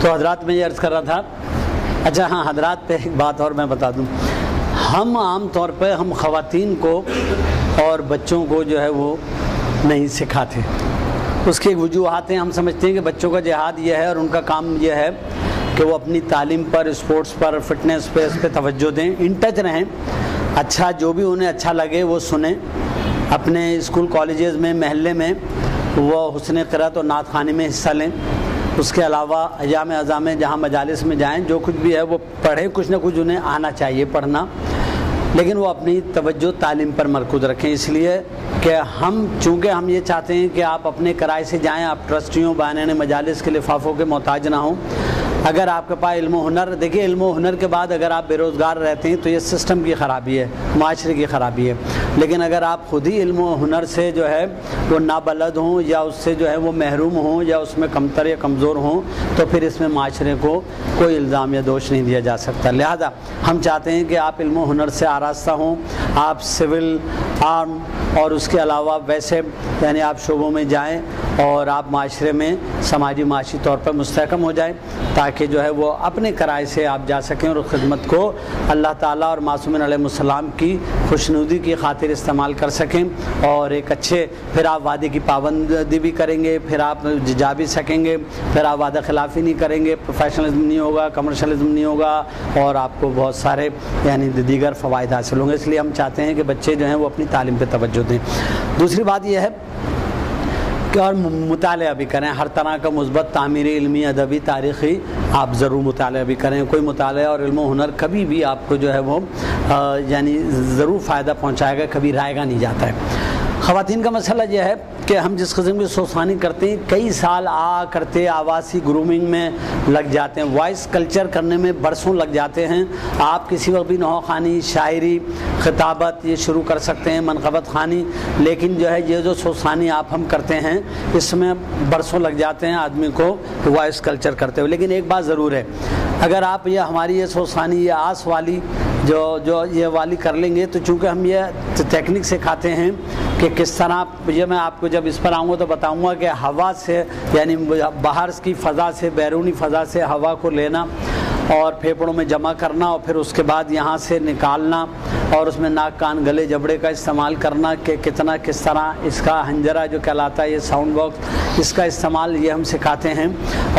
تو حضرات میں یہ عرض کر رہا تھا، اچھا ہاں حضرات پہ ایک بات اور میں بتا دوں، ہم عام طور پہ ہم خواتین کو اور بچوں کو جو ہے وہ نہیں سکھاتے. اس کی ایک وجوہات ہیں. ہم سمجھتے ہیں کہ بچوں کا جہاد یہ ہے اور ان کا کام یہ ہے کہ وہ اپنی تعلیم پر، اسپورٹس پر، فٹنس پہ، اس پہ توجہ دیں، ان ٹچ رہیں. اچھا جو بھی انہیں اچھا لگے وہ سنیں. اپنے اسکول کالجز میں، محلے میں وہ حسن قرأت اور نعت خوانی میں حصہ لیں. اس کے علاوہ ایام اعضاء میں جہاں مجالس میں جائیں، جو کچھ بھی ہے وہ پڑھیں. کچھ نہ کچھ انہیں آنا چاہیے پڑھنا، لیکن وہ اپنی توجہ تعلیم پر مرکوز رکھیں. اس لیے کہ چونکہ ہم یہ چاہتے ہیں کہ آپ اپنے کرائے سے جائیں، آپ ٹرسٹیوں، بانین مجالس کے لفافوں کے محتاج نہ ہوں. اگر آپ کے پاس علم و ہنر، دیکھیے علم و ہنر کے بعد اگر آپ بے روزگار رہتے ہیں تو یہ سسٹم کی خرابی ہے، معاشرے کی خرابی ہے. لیکن اگر آپ خود ہی علم و ہنر سے جو ہے وہ نابلد ہوں یا اس سے جو ہے وہ محروم ہوں یا اس میں کمتر یا کمزور ہوں، تو پھر اس میں معاشرے کو کوئی الزام یا دوش نہیں دیا جا سکتا. لہذا ہم چاہتے ہیں کہ آپ علم و ہنر سے آراستہ ہوں. آپ سول، آرم اور اس کے علاوہ ویسے یعنی آپ شعبوں میں جائیں اور آپ معاشرے میں سماجی معاشی طور پر مستحکم ہو جائیں، تاکہ جو ہے وہ اپنے کرائے سے آپ جا سکیں اور خدمت کو اللہ تعالیٰ اور معصومین علیہ السلام کی خوشنودی کی خاطر استعمال کر سکیں. اور ایک اچھے پھر آپ وعدے کی پابندی بھی کریں گے، پھر آپ جا بھی سکیں گے، پھر آپ وعدہ خلافی نہیں کریں گے، پروفیشنلزم نہیں ہوگا، کمرشلزم نہیں ہوگا، اور آپ کو بہت سارے یعنی دیگر فوائد حاصل ہوں گے. اس لیے ہم چاہتے ہیں کہ بچے جو ہیں وہ اپنی تعلیم پہ توجہ دیں. دوسری بات یہ ہے کہ اور مطالعہ بھی کریں، ہر طرح کا مثبت تعمیری، علمی، ادبی، تاریخی آپ ضرور مطالعہ بھی کریں. کوئی مطالعہ اور علم و ہنر کبھی بھی آپ کو جو ہے وہ یعنی ضرور فائدہ پہنچائے گا، کبھی رائے گا نہیں جاتا ہے. خواتین کا مسئلہ یہ ہے کہ ہم جس قسم کی سوسانی کرتے ہیں، کئی سال کرتے آواسی گرومنگ میں لگ جاتے ہیں، وائس کلچر کرنے میں برسوں لگ جاتے ہیں. آپ کسی وقت بھی نوحہ خوانی، شاعری، خطابت یہ شروع کر سکتے ہیں، منقبت خوانی، لیکن جو ہے یہ جو سوسانی ہم کرتے ہیں اس میں برسوں لگ جاتے ہیں آدمی کو وائس کلچر کرتے ہوئے. لیکن ایک بات ضرور ہے، اگر آپ یہ ہماری یہ سوسانی، یہ آس والی جو یہ والی کر لیں گے، تو چونکہ ہم یہ ٹیکنک سکھاتے ہیں کہ کس طرح، یہ میں آپ کو جب اس پر آؤں گا تو بتاؤں گا کہ ہوا سے یعنی باہر کی فضا سے، بیرونی فضا سے ہوا کو لینا اور پھیپھڑوں میں جمع کرنا اور پھر اس کے بعد یہاں سے نکالنا اور اس میں ناک، کان، گلے، جبڑے کا استعمال کرنا کہ کس طرح اس کا ہنجرہ جو کہلاتا ہے، یہ ساؤنڈ باکس، اس کا استعمال یہ ہم سکھاتے ہیں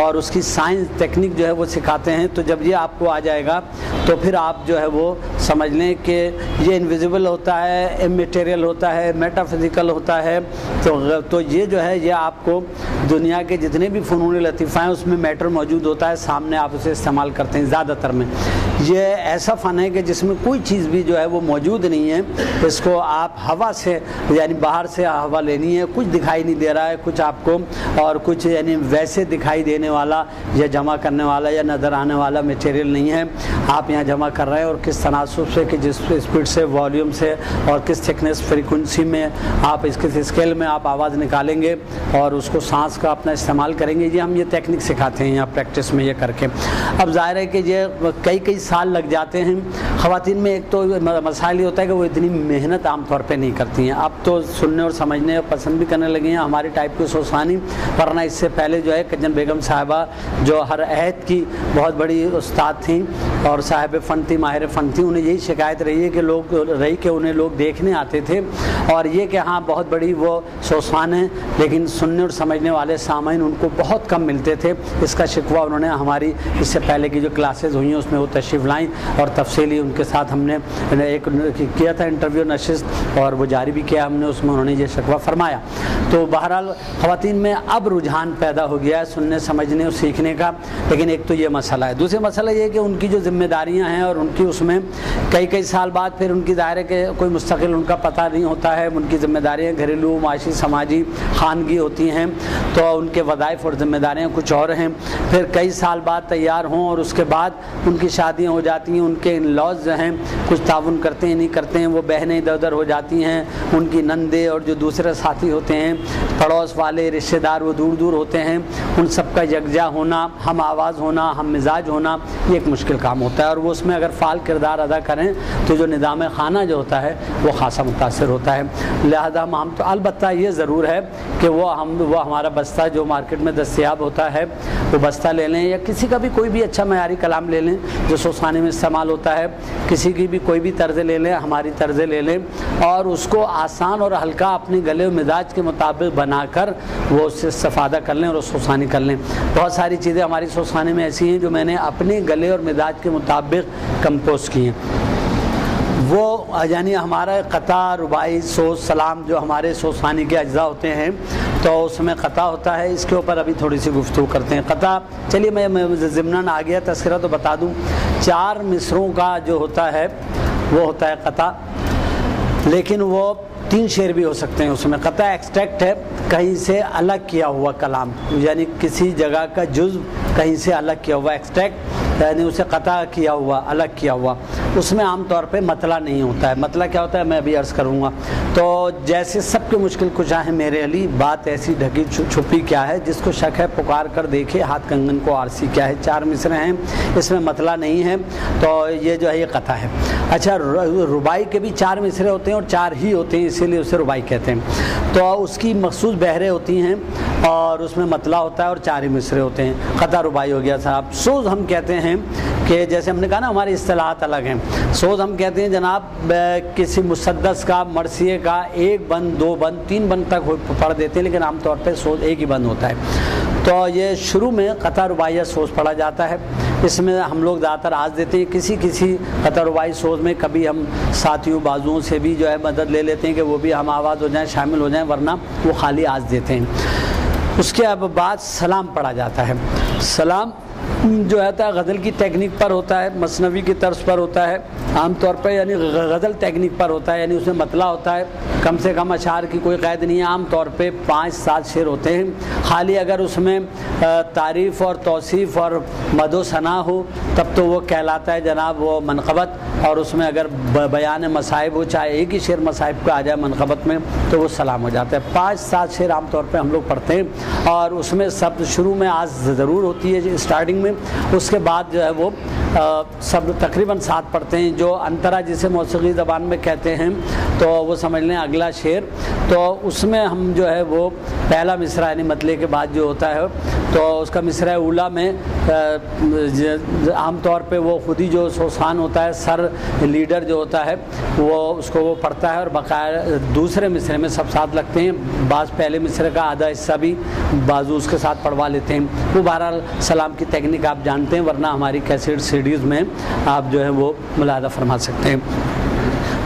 اور اس کی سائنس ٹیکنک جو ہے وہ سکھاتے ہیں. تو جب یہ آپ کو آ جائے گا تو پھر آپ جو ہے وہ سمجھ لیں کہ یہ انویزیبل ہوتا ہے، امیٹیریل ہوتا ہے، میٹا فزیکل ہوتا ہے. تو یہ جو ہے یہ آپ کو دنیا کے جتنے بھی فنون لطیفہ ہیں اس میں میٹر موجود ہوتا ہے، سامنے آپ اسے استعمال کرتے ہیں. زیادہ تر میں یہ ایسا فن ہے کہ جس میں کوئی چیز بھی جو ہے وہ موجود نہیں ہے، اس کو آپ ہوا سے یعنی باہر سے ہوا لینی ہے، کچھ دکھائی نہیں دے رہا ہے کچھ آپ کو، اور کچھ یعنی ویسے دکھائی دینے والا یا جمع کرنے والا یا نظر آنے والا میٹیریل نہیں ہے. آپ یہاں جمع کر رہے ہیں اور کس تناسب سے، کہ جس اسپیڈ سے، والیوم سے اور کس تھکنس، فریکوینسی میں آپ اس کے اسکیل میں آپ آواز نکالیں گے اور اس کو سانس کا اپنا استعمال کریں گے. یہ ہم یہ ٹیکنک سکھاتے ہیں یہاں پریکٹس میں یہ کر کے. اب ظاہر ہے کہ یہ کئی سال لگ جاتے ہیں. خواتین میں ایک تو مسائل یہ ہوتا ہے کہ وہ اتنی محنت عام طور پہ نہیں کرتی ہیں. اب تو سننے اور سمجھنے اور پسند بھی کرنے لگی ہیں. ہماری ٹائپ کی سوسانی ورنہ اس سے پہلے جو ہے کجن بیگم صاحبہ جو ہر عہد کی بہت بڑی استاد تھیں اور صاحب فن تھی، ماہر فن تھی، انہیں یہی شکایت رہی ہے کہ انہیں لوگ دیکھنے آتے تھے اور یہ کہ ہاں بہت بڑی وہ سوسان ہیں لیکن سننے اور سمجھنے والے سامعین ان کو بہت کم ملتے تھے. اس کا شکوہ انہوں نے ہماری اس سے پہلے کی جو کلاسز ہوئی ہیں اس میں وہ تشریف لائیں اور تفصیلی ان کے ساتھ ہم نے ایک کیا تھا انٹرویو نشست اور وہ جاری بھی کیا ہم نے، اس میں انہوں نے یہ شکوہ فرمایا. تو بہرحال خواتین میں اب رجحان پیدا ہو گیا ہے سننے، سمجھنے اور سیکھنے کا. لیکن ایک تو یہ مسئلہ ہے. دوسرا مسئلہ یہ ہے کہ ان کی جو ذمہ داریاں ہیں اور ان کی اس میں کئی سال بعد پھر ان کی دائرے کے کوئی مستقل ان کا پتہ نہیں ہوتا ہے. ان کی ذمہ داریاں گھریلو، معاشی، سماجی، خانگی ہوتی ہیں تو ان کے وظائف اور ذمہ داریاں کچھ اور ہیں. پھر کئی سال بعد تیار ہوں اور اس کے بعد ان کی شادیاں ہو جاتی ہیں، ان کے ان لاز جو ہیں کچھ تعاون کرتے ہیں نہیں کرتے ہیں، وہ بہنیں ادھر ادھر ہو جاتی ہیں، ان کی نندے اور جو دوسرے ساتھی ہوتے ہیں پڑوس والے رشتہ دار وہ دور دور ہوتے ہیں، ان سب کا یکجا ہونا، ہم آواز ہونا، ہم مزاج ہونا، یہ ایک مشکل کام ہوتا ہے، اور وہ اس میں اگر فعال کردار ادا کریں تو جو نظام خانہ جو ہوتا ہے وہ خاصا متاثر ہوتا ہے۔ لہذا ہم تو البتہ یہ ضرور ہے کہ وہ ہمارا بستہ جو مارکیٹ میں دستیاب ہوتا ہے وہ بستہ لے لیں، یا کسی کا بھی کوئی بھی اچھا معیاری کلام لے لیں جو سوسخانے میں استعمال ہوتا ہے، کسی کی بھی کوئی بھی طرز لے لیں، ہماری طرز لے لیں، اور اس کو آسان اور ہلکا اپنے گلے و مزاج کے مطابق بنا کر وہ اس سے استفادہ کر لیں اور سوسخانی کر لیں۔ بہت ساری چیزیں ہماری سوسخانے میں ایسی ہیں جو میں نے اپنے گلے اور مزاج کے مطابق کمپوز کی ہیں۔ وہ یعنی ہمارا قطع، رباعی، سوز، سلام جو ہمارے سوسخانی کے اجزاء ہوتے ہیں تو اس میں قطع ہوتا ہے، اس کے اوپر ابھی تھوڑی سی گفتگو کرتے ہیں۔ قطع چلیے میں ضمناً آ گیا تذکرہ تو بتا دوں، 4 مصروں کا جو ہوتا ہے وہ ہوتا ہے قطع، لیکن وہ 3 شعر بھی ہو سکتے ہیں۔ اس میں قطع ایکسٹریکٹ ہے، کہیں سے الگ کیا ہوا کلام، یعنی کسی جگہ کا جزو کہیں سے الگ کیا ہوا، ایکسٹریکٹ یعنی اسے قطع کیا ہوا، الگ کیا ہوا۔ اس میں عام طور پہ مطلع نہیں ہوتا ہے۔ مطلع کیا ہوتا ہے میں ابھی عرض کروں گا۔ تو جیسے سب کے مشکل کشا ہے میرے علی، بات ایسی ڈھکی چھپی کیا ہے، جس کو شک ہے پکار کر دیکھے، ہاتھ کنگن کو آرسی کیا ہے۔ 4 مصرے ہیں، اس میں مطلع نہیں ہے، تو یہ جو ہے یہ قطع ہے۔ اچھا، رباعی کے بھی 4 مصرے ہوتے ہیں اور 4 ہی ہوتے ہیں، اسی لیے اسے رباعی کہتے ہیں۔ تو اس کی مخصوص بہریں ہوتی ہیں اور اس میں مطلع ہوتا ہے اور 4 ہی مصرے ہوتے ہیں۔ قطع رباعی ہو گیا صاحب۔ سوز ہم کہتے ہیں کہ جیسے ہم نے کہا نا ہماری اصطلاحات الگ ہیں۔ سوز ہم کہتے ہیں جناب کسی مسدس کا، مرثیے کا 1 بند، 2 بند، 3 بند تک پڑھ دیتے ہیں، لیکن عام طور پہ سوز 1 ہی بند ہوتا ہے۔ تو یہ شروع میں قطع رباعیہ سوز پڑھا جاتا ہے، اس میں ہم لوگ زیادہ تر آز دیتے ہیں۔ کسی قطع رباعی سوز میں کبھی ہم ساتھیوں بازوؤں سے بھی جو ہے مدد لے لیتے ہیں کہ وہ بھی ہم آواز ہو جائیں، شامل ہو جائیں، ورنہ وہ خالی آز دیتے ہیں۔ اس کے بعد سلام پڑھا جاتا ہے۔ سلام جو ہوتا ہے غزل کی ٹیکنیک پر ہوتا ہے، مثنوی کی طرز پر ہوتا ہے عام طور پر، یعنی غزل ٹیکنیک پر ہوتا ہے، یعنی اس میں مطلع ہوتا ہے، کم سے کم اشعار کی کوئی قید نہیں ہے، عام طور پہ 5-7 شعر ہوتے ہیں۔ خالی اگر اس میں تعریف اور توصیف اور مدح و ثنا ہو تب تو وہ کہلاتا ہے جناب وہ منقبت، اور اس میں اگر بیان مصائب ہو، چاہے ایک ہی شعر مصائب کا آ جائے منقبت میں، تو وہ سلام ہو جاتا ہے۔ 5-7 شعر عام طور پہ ہم لوگ پڑھتے ہیں، اور اس میں سب شروع میں آز ضرور ہوتی ہے اسٹارٹنگ میں، اس کے بعد جو ہے وہ سب تقریباً 7 پڑھتے ہیں۔ جو انترا جسے موسیقی زبان میں کہتے ہیں تو وہ سمجھ لیں اگلا شعر، تو اس میں ہم جو ہے وہ پہلا مصرع یعنی مطلع کے بعد جو ہوتا ہے تو اس کا مصرع اولا میں عام طور پہ وہ خود ہی جو سوسخان ہوتا ہے، سر لیڈر جو ہوتا ہے وہ اس کو وہ پڑھتا ہے، اور بقایا دوسرے مصرے میں سب ساتھ لگتے ہیں۔ بعض پہلے مصرے کا آدھا حصہ بھی بازو اس کے ساتھ پڑھوا لیتے ہیں۔ وہ بہرحال سلام کی ٹیکنیک آپ جانتے ہیں، ورنہ ہماری کیسٹ سیڈیز میں آپ جو ہے وہ ملاحظہ فرما سکتے ہیں۔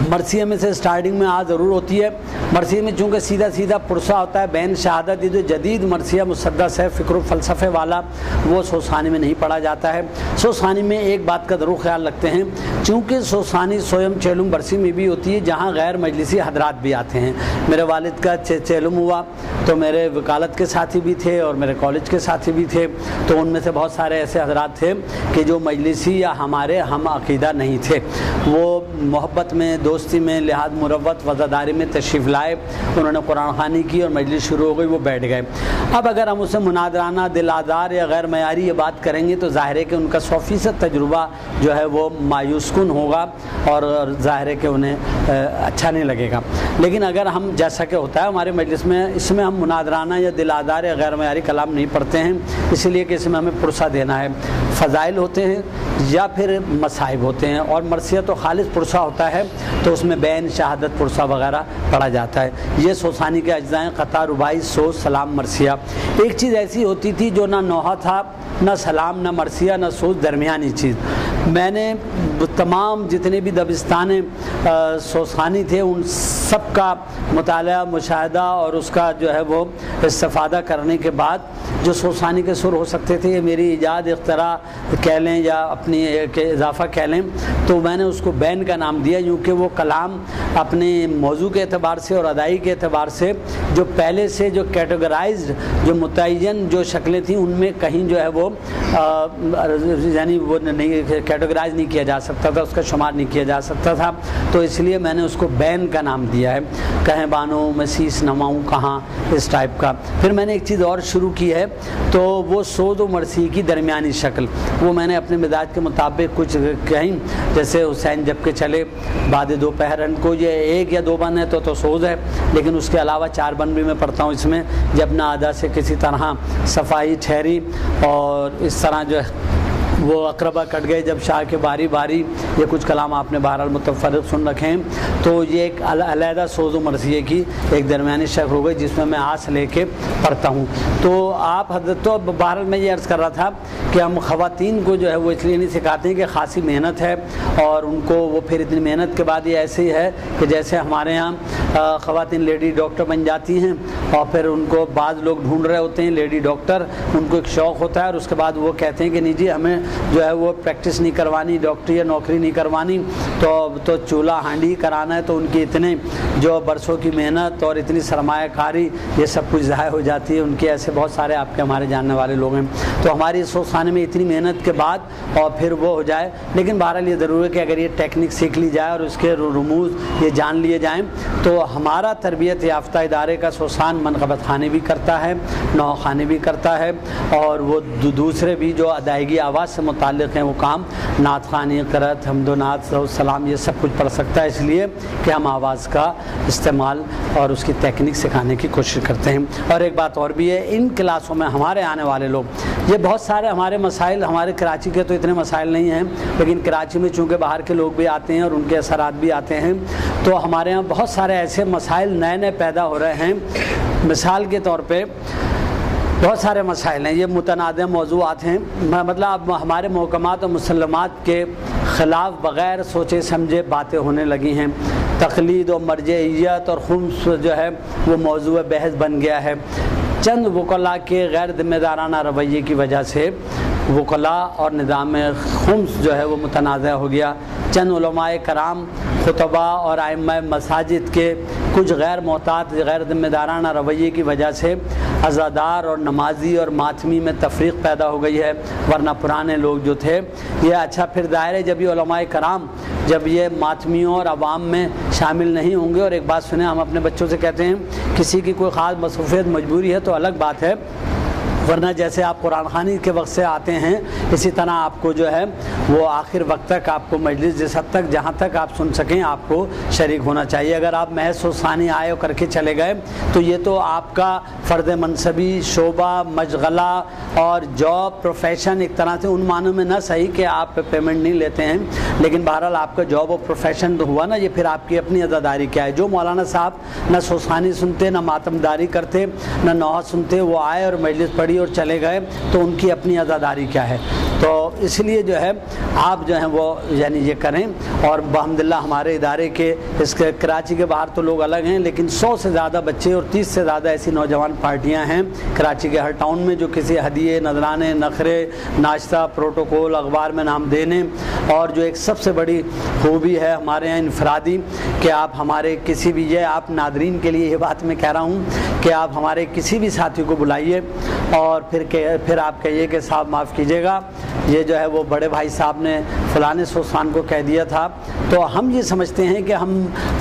مرثیے میں سے سٹارٹنگ میں آ ضرور ہوتی ہے۔ مرثیے میں چونکہ سیدھا سیدھا پرسہ ہوتا ہے، بین شہادت، یہ جو جدید مرثیہ مسدس ہے فکر و فلسفے والا، وہ سوسخانی میں نہیں پڑھا جاتا ہے۔ سوسخانی میں ایک بات کا ضرور خیال رکھتے ہیں، چونکہ سوسخانی سویم چیلم برسی میں بھی ہوتی ہے جہاں غیر مجلسی حضرات بھی آتے ہیں۔ میرے والد کا چیلم ہوا تو میرے وکالت کے ساتھی بھی تھے اور میرے کالج کے ساتھی بھی تھے، تو ان میں سے بہت سارے ایسے حضرات تھے کہ جو مجلسی یا ہمارے ہم عقیدہ نہیں تھے، وہ محبت میں، دوستی میں، لحاظ مروت وزاداری میں تشریف لائے، انہوں نے قرآن خوانی کی اور مجلس شروع ہو گئی، وہ بیٹھ گئے۔ اب اگر ہم اسے مناظرانہ، دل آزار یا غیر معیاری یہ بات کریں گے تو ظاہر ہے کہ ان کا 100% تجربہ جو ہے وہ مایوس کن ہوگا اور ظاہر ہے کہ انہیں اچھا نہیں لگے گا۔ لیکن اگر ہم جیسا کہ ہوتا ہے ہمارے مجلس میں، اس میں ہم مناظرانہ یا دل آزار یا غیر معیاری کلام نہیں پڑھتے ہیں، اس لیے کہ اس میں ہمیں پرسہ دینا ہے۔ فضائل ہوتے ہیں یا پھر مصائب ہوتے ہیں، اور مرثیہ تو خالص پرسہ ہوتا ہے تو اس میں بین، شہادت، پرسہ وغیرہ پڑھا جاتا ہے۔ یہ سوسخانی کے اجزاء ہیں: قطع، رباعی، سوز، سلام، مرثیہ۔ ایک چیز ایسی ہوتی تھی جو نہ نوحہ تھا، نہ سلام، نہ مرثیہ، نہ سوز، درمیانی چیز، میں نے تمام جتنے بھی دبستان سوسانی تھے ان سب کا مطالعہ مشاہدہ اور اس کا جو ہے وہ استفادہ کرنے کے بعد جو سوسانی کے سر ہو سکتے تھے، یہ میری ایجاد اختراع کہہ لیں یا اپنی ایک اضافہ کہہ لیں، تو میں نے اس کو بین کا نام دیا، کیونکہ وہ کلام اپنے موضوع کے اعتبار سے اور ادائی کے اعتبار سے جو پہلے سے جو کیٹیگرائزڈ جو متعین جو شکلیں تھیں ان میں کہیں جو ہے وہ یعنی وہ نہیں کیٹیگرائز نہیں کیا جا سکتا تھا، اس کا شمار نہیں کیا جا سکتا تھا، تو اس لیے میں نے اس کو بین کا نام دیا ہے، کہیں بانو مسیس نماؤں کہاں، اس ٹائپ کا۔ پھر میں نے ایک چیز اور شروع کی ہے، تو وہ سود و مرثی کی درمیانی شکل، وہ میں نے اپنے مزاج کے مطابق کچھ کہیں، جیسے حسین جب کے چلے بعد دوپہر کو یہ 1 یا 2 بند ہے تو سوز ہے، لیکن اس کے علاوہ 4 بند بھی میں پڑھتا ہوں اس میں، جب نہ ادا سے کسی طرح صفائی ٹھہری، اور اس طرح جو ہے وہ اقربا کٹ گئے جب شاہ کے باری باری، یہ کچھ کلام آپ نے بہرحال متفرق سن رکھے ہیں، تو یہ ایک علیحدہ سوز و مرثیے کی ایک درمیانی شکل ہو گئی جس میں میں آس لے کے پڑھتا ہوں۔ تو آپ حضرت، تو بہرحال میں یہ عرض کر رہا تھا کہ ہم خواتین کو جو ہے وہ اس لیے نہیں سکھاتے ہیں کہ خاصی محنت ہے، اور ان کو وہ پھر اتنی محنت کے بعد یہ ایسے ہی ہے کہ جیسے ہمارے ہاں خواتین لیڈی ڈاکٹر بن جاتی ہیں، اور پھر ان کو بعض لوگ ڈھونڈ رہے ہوتے ہیں لیڈی ڈاکٹر، ان کو ایک شوق ہوتا ہے، اور اس کے بعد وہ کہتے ہیں کہ نہیں جی ہمیں جو ہے وہ پریکٹس نہیں کروانی، ڈاکٹری یا نوکری نہیں کروانی، تو چولہا ہانڈی کرانا ہے، تو ان کی اتنے جو برسوں کی محنت اور اتنی سرمایہ کاری یہ سب کچھ ضائع ہو جاتی ہے۔ ان کے ایسے بہت سارے آپ کے ہمارے جاننے والے لوگ ہیں، تو ہماری سوسانے میں اتنی محنت کے بعد اور پھر وہ ہو جائے، لیکن بہرحال یہ ضرور ہے کہ اگر یہ ٹیکنیک سیکھ لی جائے اور اس کے رموز یہ جان لیے جائیں، تو ہمارا تربیت یافتہ ادارے کا سوسان منقبت خانے بھی کرتا ہے، نوح خانے بھی کرتا ہے، اور وہ دوسرے بھی جو ادائیگی آواز سے متعلق ہیں وہ کام نعت خوانی، قرأت، حمد و نعت، سلام، یہ سب کچھ پڑھ سکتا ہے، اس لیے کہ ہم آواز کا استعمال اور اس کی تکنیک سکھانے کی کوشش کرتے ہیں۔ اور ایک بات اور بھی ہے، ان کلاسوں میں ہمارے آنے والے لوگ، یہ بہت سارے ہمارے مسائل، ہمارے کراچی کے تو اتنے مسائل نہیں ہیں، لیکن کراچی میں چونکہ باہر کے لوگ بھی آتے ہیں اور ان کے اثرات بھی آتے ہیں، تو ہمارے یہاں بہت سارے ایسے مسائل نئے نئے پیدا ہو رہے ہیں۔ مثال کے طور پہ بہت سارے مسائل ہیں، یہ متنازع موضوعات ہیں، مطلب ہمارے محکمات و مسلمات کے خلاف بغیر سوچے سمجھے باتیں ہونے لگی ہیں، تقلید و مرجعیت اور خمس جو ہے وہ موضوع بحث بن گیا ہے، چند وکلاء کے غیر ذمہ دارانہ رویے کی وجہ سے وکلاء اور نظام خمس جو ہے وہ متنازع ہو گیا، چند علماء کرام، خطباء اور ائمہ مساجد کے کچھ غیر محتاط غیر ذمہ دارانہ رویے کی وجہ سے عزادار اور نمازی اور ماتمی میں تفریق پیدا ہو گئی ہے، ورنہ پرانے لوگ جو تھے یہ اچھا، پھر ظاہر ہے جب یہ علماء کرام جب یہ ماتمیوں اور عوام میں شامل نہیں ہوں گے، اور ایک بات سنیں، ہم اپنے بچوں سے کہتے ہیں کسی کی کوئی خاص مصروفیت مجبوری ہے تو الگ بات ہے، ورنہ جیسے آپ قرآن خوانی کے وقت سے آتے ہیں اسی طرح آپ کو جو ہے وہ آخر وقت تک آپ کو مجلس جس حد تک جہاں تک آپ سن سکیں آپ کو شریک ہونا چاہیے۔ اگر آپ محض ثانی آئے اور کر کے چلے گئے تو یہ تو آپ کا فرد منصبی شعبہ مشغلہ اور جاب پروفیشن ایک طرح سے ان معنوں میں نہ صحیح کہ آپ پیمنٹ نہیں لیتے ہیں، لیکن بہرحال آپ کا جاب اور پروفیشن تو ہوا نا، یہ پھر آپ کی اپنی عزاداری کیا ہے۔ جو مولانا صاحب نہ سوسانی سنتے، نہ ماتمداری کرتے، نہ نوحہ سنتے، وہ آئے اور مجلس پڑھی اور چلے گئے تو ان کی اپنی عزاداری کیا ہے، تو اس لیے جو ہے آپ جو ہیں وہ یعنی یہ کریں۔ اور الحمدللہ ہمارے ادارے کے اس کے کراچی کے باہر تو لوگ الگ ہیں، لیکن 100 سے زیادہ بچے اور 30 سے زیادہ ایسی نوجوان پارٹیاں ہیں کراچی کے ہر ٹاؤن میں جو کسی ہدیے، نذرانے، نخرے، ناشتہ، پروٹوکول، اخبار میں نام دینے، اور جو ایک سب سے بڑی خوبی ہے ہمارے یہاں انفرادی کہ آپ ہمارے کسی بھی، یہ آپ ناظرین کے لیے یہ بات میں کہہ رہا ہوں کہ آپ ہمارے کسی بھی ساتھی کو بلائیے اور پھر آپ کہیے کہ صاحب معاف کیجیے گا، یہ جو ہے وہ بڑے بھائی صاحب نے فلاں سوسان کو کہہ دیا تھا، تو ہم یہ سمجھتے ہیں کہ ہم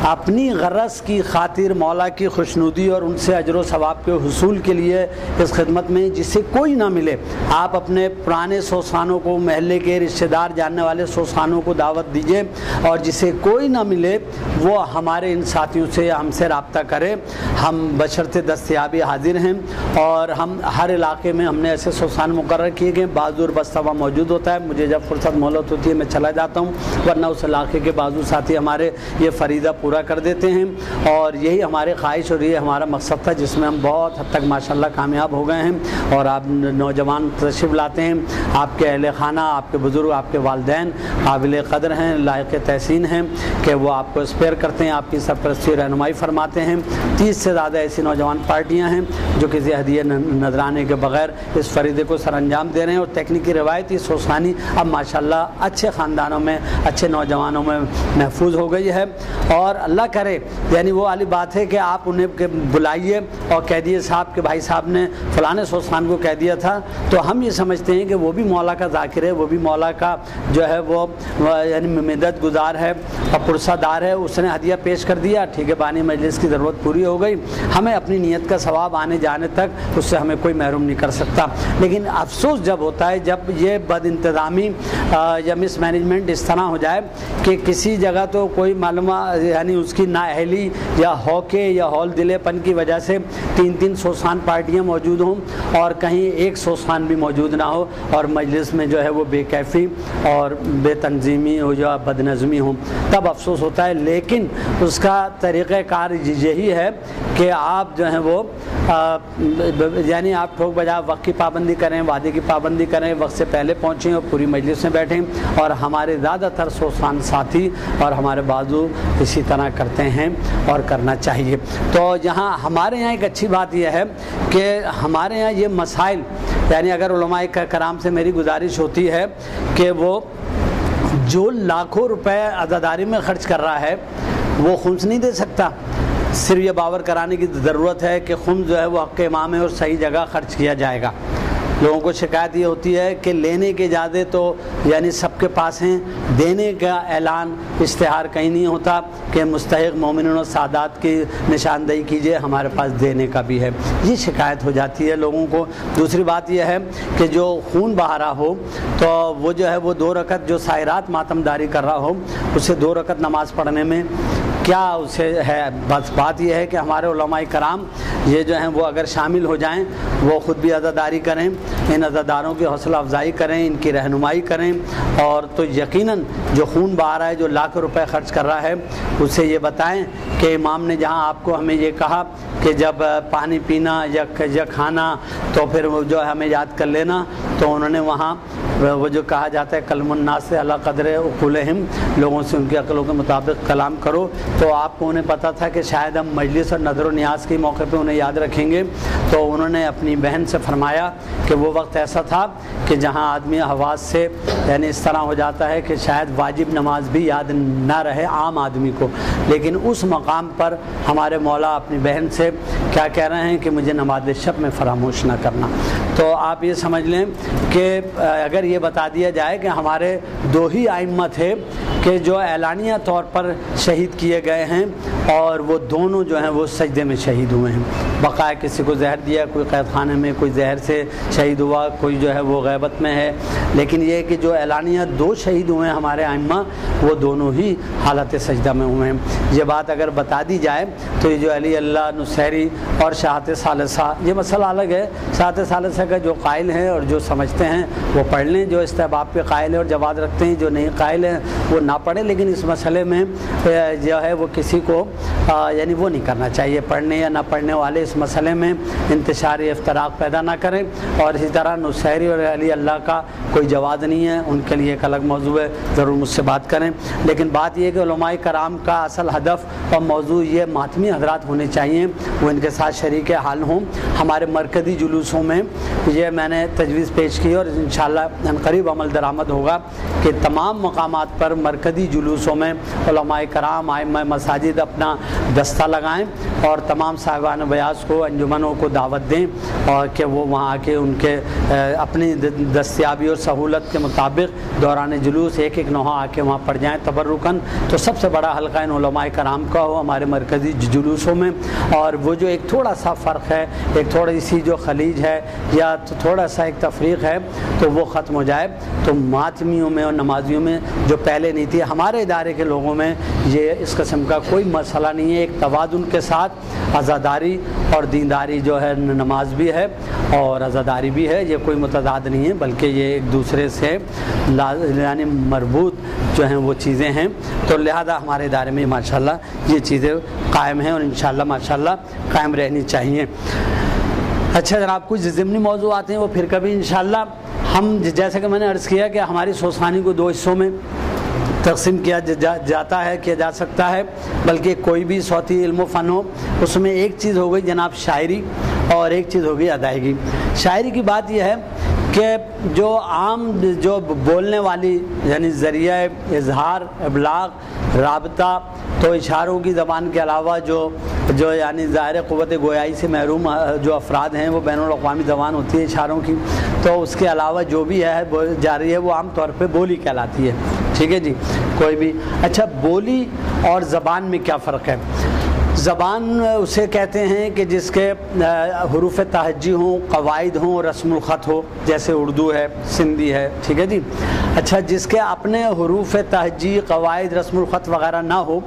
اپنی غرض کی خاطر مولا کی خوشنودی اور ان سے اجر و ثواب کے حصول کے لیے اس خدمت میں جسے کوئی نہ ملے، آپ اپنے پرانے سوسانوں کو، محلے کے رشتہ دار جاننے والے سوسانوں کو دعوت دیجیے، اور جسے کوئی نہ ملے وہ ہمارے ان ساتھیوں سے ہم سے رابطہ کرے، ہم بشرط دستیابی حاضر ہیں، اور ہم ہر علاقے میں ہم نے ایسے سوسان مقرر کیے گئے، بازور بستہ موجود ہوتا ہے، مجھے جب فرصت مہلت ہوتی ہے میں چلا جاتا ہوں، ورنہ اس علاقے کے بعض ساتھی ہمارے یہ فریضہ پورا کر دیتے ہیں، اور یہی ہماری خواہش اور یہ ہمارا مقصد تھا جس میں ہم بہت حد تک ماشاءاللہ کامیاب ہو گئے ہیں۔ اور آپ نوجوان تشریف لاتے ہیں، آپ کے اہل خانہ، آپ کے بزرگ، آپ کے والدین قابل قدر ہیں، لائق تحسین ہیں کہ وہ آپ کو اسپیئر کرتے ہیں، آپ کی سرپرستی رہنمائی فرماتے ہیں۔ 30 سے زیادہ ایسی نوجوان پارٹیاں ہیں جو کسی ہدیہ نذرانے کے بغیر اس فریضے کو سر انجام دے رہے ہیں، اور تکنیکی روایتی سوسانی اب ماشاءاللہ اچھے خاندانوں میں، اچھے نوجوانوں میں محفوظ ہو گئی ہے۔ اور اللہ کرے، یعنی وہ والی بات ہے کہ آپ انہیں بلائیے اور کہہ دیے صاحب کہ بھائی صاحب نے فلاں سوسان کو کہہ دیا تھا، تو ہم یہ سمجھتے ہیں کہ وہ بھی مولا کا ذاکر ہے، وہ بھی مولا کا جو ہے وہ یعنی مدد گزار ہے اور پرسہ دار ہے، اس نے ہدیہ پیش کر دیا، ٹھیک ہے، بانی مجلس کی ضرورت پوری ہو گئی، ہمیں اپنی نیت کا ثواب آنے جانے تک اس سے ہمیں کوئی محروم نہیں کر سکتا۔ لیکن افسوس جب ہوتا ہے جب یہ بد انتظامی یا مس مینجمنٹ اس طرح ہو جائے کہ کسی جگہ تو کوئی معلومات یعنی اس کی نااہلی یا ہوکے یا ہول دلے پن کی وجہ سے 3 سوسان پارٹیاں موجود ہوں اور کہیں ایک سوسان بھی موجود نہ ہو، اور مجلس میں جو ہے وہ بے کیفی اور بے تنظیمی ہو یا بد نظمی ہوں، تب افسوس ہوتا ہے۔ لیکن اس کا طریقہ کار یہی ہے کہ آپ جو ہیں وہ یعنی آپ ٹھوک بجا وقت کی پابندی کریں، وعدے کی پابندی کریں، وقت سے پہلے پہنچیں اور پوری مجلس میں بیٹھیں، اور ہمارے زیادہ تر سوسان ساتھی اور ہمارے بازو اسی طرح کرتے ہیں اور کرنا چاہیے۔ تو یہاں ہمارے یہاں ایک اچھی بات یہ ہے کہ ہمارے یہاں یہ مسائل، یعنی اگر علماء کرام سے میری گزارش ہوتی ہے کہ وہ جو لاکھوں روپے عزاداری میں خرچ کر رہا ہے وہ خمس نہیں دے سکتا، صرف یہ باور کرانے کی ضرورت ہے کہ خمس جو ہے وہ حق امام ہے اور صحیح جگہ خرچ کیا جائے گا۔ لوگوں کو شکایت یہ ہوتی ہے کہ لینے کے اجازے تو یعنی سب کے پاس ہیں، دینے کا اعلان اشتہار کہیں نہیں ہوتا کہ مستحق مومنین و سادات کی نشاندہی کیجئے، ہمارے پاس دینے کا بھی ہے، یہ شکایت ہو جاتی ہے لوگوں کو۔ دوسری بات یہ ہے کہ جو خون بہا رہا ہو تو وہ جو ہے وہ 2 رکعت جو سائرات ماتم داری کر رہا ہو اسے 2 رکعت نماز پڑھنے میں کیا اسے ہے؟ بس بات یہ ہے کہ ہمارے علماء کرام یہ جو ہیں وہ اگر شامل ہو جائیں، وہ خود بھی عزاداری کریں، ان عزاداروں کی حوصلہ افزائی کریں، ان کی رہنمائی کریں، اور تو یقیناً جو خون بہا رہا ہے، جو لاکھ روپے خرچ کر رہا ہے، اسے یہ بتائیں کہ امام نے جہاں آپ کو ہمیں یہ کہا کہ جب پانی پینا یا کھانا تو پھر وہ جو ہمیں یاد کر لینا، تو انہوں نے وہاں وہ جو کہا جاتا ہے کلم الناس سے علی قدر عقولہم، لوگوں سے ان کی عقلوں کے مطابق کلام کرو، تو آپ کو انہیں پتہ تھا کہ شاید ہم مجلس اور نظر و نیاز کے موقع پہ انہیں یاد رکھیں گے، تو انہوں نے اپنی بہن سے فرمایا کہ وہ وقت ایسا تھا کہ جہاں آدمی حواس سے یعنی اس طرح ہو جاتا ہے کہ شاید واجب نماز بھی یاد نہ رہے عام آدمی کو، لیکن اس مقام پر ہمارے مولا اپنی بہن سے کیا کہہ رہے ہیں کہ مجھے نماز شب میں فراموش نہ کرنا۔ تو آپ یہ سمجھ لیں کہ اگر یہ بتا دیا جائے کہ ہمارے 2 ہی ائمہ تھے کہ جو اعلانیہ طور پر شہید کیے گئے ہیں، اور وہ دونوں جو ہیں وہ سجدے میں شہید ہوئے ہیں، بقائے کسی کو زہر دیا، کوئی قید خانے میں، کوئی زہر سے شہید ہوا، کوئی جو ہے وہ غیبت میں ہے، لیکن یہ کہ جو اعلانیہ 2 شہید ہوئے ہیں ہمارے ائمہ، وہ دونوں ہی حالت سجدہ میں ہوئے ہیں۔ یہ بات اگر بتا دی جائے تو یہ جو علی اللہ نصیری اور شہادت ثالثہ، یہ مسئلہ الگ ہے، شہادت ثالثہ کا جو قائل ہیں اور جو سمجھتے ہیں وہ پڑھ لیں، جو استحباب پہ قائل ہیں اور جواز رکھتے ہیں، جو نہیں قائل ہیں وہ نہ پڑھیں، لیکن اس مسئلے میں جو ہے وہ کسی کو یعنی وہ نہیں کرنا چاہیے، پڑھنے یا نہ پڑھنے والے اس مسئلے میں انتشاری افتراق پیدا نہ کریں۔ اور اسی طرح نصیری اور علی اللہ کا کوئی جواز نہیں ہے، ان کے لیے ایک الگ موضوع ہے، ضرور مجھ سے بات کریں، لیکن بات یہ کہ علماء کرام کا اصل ہدف اور موضوع یہ ماتمی حضرات ہونے چاہیے، وہ ان کے ساتھ شریک حال ہوں۔ ہمارے مرکزی جلوسوں میں یہ میں نے تجویز پیش کی اور انشاءاللہ قریب عمل درآمد ہوگا کہ تمام مقامات پر مرکزی جلوسوں میں علماء کرام ائمہ مساجد اپنا دستہ لگائیں اور تمام صاحبان بیاض کو، انجمنوں کو دعوت دیں اور کہ وہ وہاں آ کے ان کے اپنی دستیابی اور سہولت کے مطابق دوران جلوس ایک نوحہ آ کے وہاں پڑھ جائیں تبرکاً۔ تو سب سے بڑا حلقہ ان علماء کرام کا ہو ہمارے مرکزی جلوسوں میں، اور وہ جو ایک تھوڑا سا فرق ہے، ایک تھوڑی سی جو خلیج ہے یا تھوڑا سا ایک تفریق ہے، تو وہ ختم ہو جائے۔ تو ماتمیوں میں اور نمازیوں میں جو پہلے نہیں تھی، ہمارے ادارے کے لوگوں میں یہ اس قسم کا کوئی مسئلہ نہیں نہیں ہے، ایک توازن کے ساتھ عزاداری اور دینداری جو ہے نماز بھی ہے اور عزاداری بھی ہے، یہ کوئی متضاد نہیں ہے بلکہ یہ ایک دوسرے سے یعنی مربوط جو ہیں وہ چیزیں ہیں، تو لہذا ہمارے ادارے میں ماشاءاللہ یہ چیزیں قائم ہیں اور انشاءاللہ ماشاءاللہ قائم رہنی چاہیے۔ اچھا جناب، کچھ ضمنی موضوع آتے ہیں وہ پھر کبھی انشاءاللہ ہم، جیسے کہ میں نے عرض کیا کہ ہماری سوسانی کو 2 حصوں میں تقسیم کیا جاتا ہے، کیا جا سکتا ہے، بلکہ کوئی بھی صوتی علم و فن ہو اس میں ایک چیز ہو گئی جناب شاعری اور ایک چیز ہو گئی ادائیگی۔ شاعری کی بات یہ ہے کہ جو عام جو بولنے والی یعنی ذریعہ اظہار، ابلاغ، رابطہ، تو اشاروں کی زبان کے علاوہ جو یعنی ظاہر قوت گویائی سے محروم جو افراد ہیں وہ بین الاقوامی زبان ہوتی ہے اشاروں کی، تو اس کے علاوہ جو بھی ہے جاری ہے وہ عام طور پہ بولی کہلاتی ہے، ٹھیک ہے جی، کوئی بھی۔ اچھا، بولی اور زبان میں کیا فرق ہے؟ زبان اسے کہتے ہیں کہ جس کے حروف تہجی ہوں، قواعد ہوں، رسم الخط ہو، جیسے اردو ہے، سندھی ہے، ٹھیک ہے جی۔ اچھا، جس کے اپنے حروف تہجی، قواعد، رسم الخط وغیرہ نہ ہو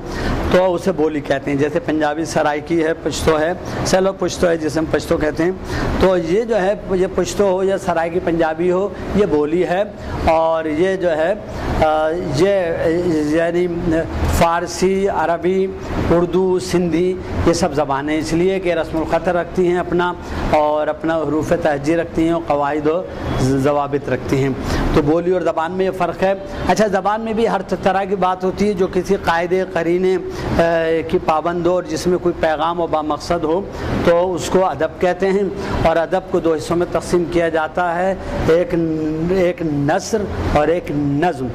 تو اسے بولی کہتے ہیں، جیسے پنجابی سرائکی ہے، پشتو ہے، سیلو پشتو ہے جسے ہم پشتو کہتے ہیں، تو یہ جو ہے یہ پشتو ہو یا سرائکی پنجابی ہو یہ بولی ہے، اور یہ جو ہے یہ یعنی فارسی، عربی، اردو، سندھی یہ سب زبانیں اس لیے کہ رسم الخط رکھتی ہیں اپنا، اور اپنا حروف تہجی رکھتی ہیں اور قواعد و ضوابط رکھتی ہیں، تو بولی اور زبان میں یہ فرق ہے۔ اچھا، زبان میں بھی ہر طرح کی بات ہوتی ہے جو کسی قاعدے، قرینے کی پابند ہو اور جس میں کوئی پیغام و بامقصد ہو تو اس کو ادب کہتے ہیں، اور ادب کو 2 حصوں میں تقسیم کیا جاتا ہے، ایک نثر اور ایک نظم۔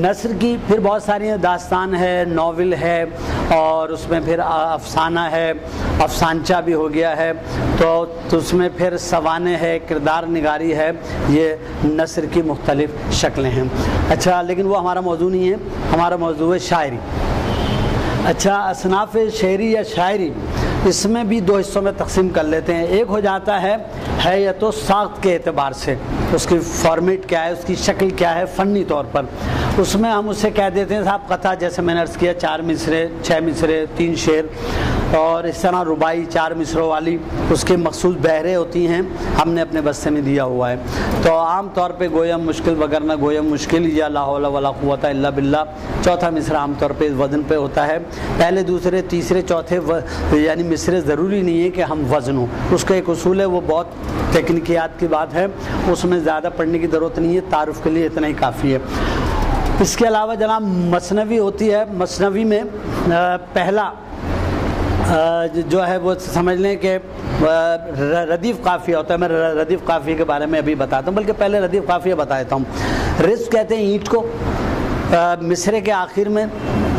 نثر کی پھر بہت ساری داستان ہے، ناول ہے، اور اس میں پھر افسانہ ہے، افسانچہ بھی ہو گیا ہے، تو اس میں پھر سوانح ہے، کردار نگاری ہے، یہ نثر کی مختلف شکلیں ہیں۔ اچھا، لیکن وہ ہمارا موضوع نہیں ہے، ہمارا موضوع ہے شاعری۔ اچھا، اصناف شعری یا شاعری اس میں بھی 2 حصوں میں تقسیم کر لیتے ہیں۔ ایک ہو جاتا ہے حیت و ساخت کے اعتبار سے، اس کی فارمیٹ کیا ہے، اس کی شکل کیا ہے فنی طور پر، اس میں ہم اسے کہہ دیتے ہیں صاحب قطعہ، جیسے میں نے عرض کیا 4 مصرے، 6 مصرے، 3 شعر، اور اس طرح رباعی 4 مصروں والی، اس کے مخصوص بہریں ہوتی ہیں، ہم نے اپنے بستے میں دیا ہوا ہے، تو عام طور پہ گویم مشکل وغیرہ گویم مشکل یا لا حول ولا قوت الا باللہ، چوتھا مصرع عام طور پہ اس وزن پہ ہوتا ہے۔ پہلے، دوسرے، تیسرے، چوتھے یعنی مصرے ضروری نہیں ہے کہ ہم وزن ہوں، اس کا ایک اصول ہے، وہ بہت تکنیکیات کی بات ہے، اس میں زیادہ پڑھنے کی ضرورت نہیں ہے، تعارف کے لیے اتنا ہی کافی ہے۔ اس کے علاوہ جناب مثنوی ہوتی ہے، مثنوی میں پہلا جو ہے وہ سمجھ لیں کہ ردیف قافیہ ہوتا ہے، میں ردیف قافیہ کے بارے میں ابھی بتاتا ہوں، بلکہ پہلے ردیف قافیہ بتا دیتا ہوں۔ رزق کہتے ہیں اینٹ کو، مصرے کے آخر میں،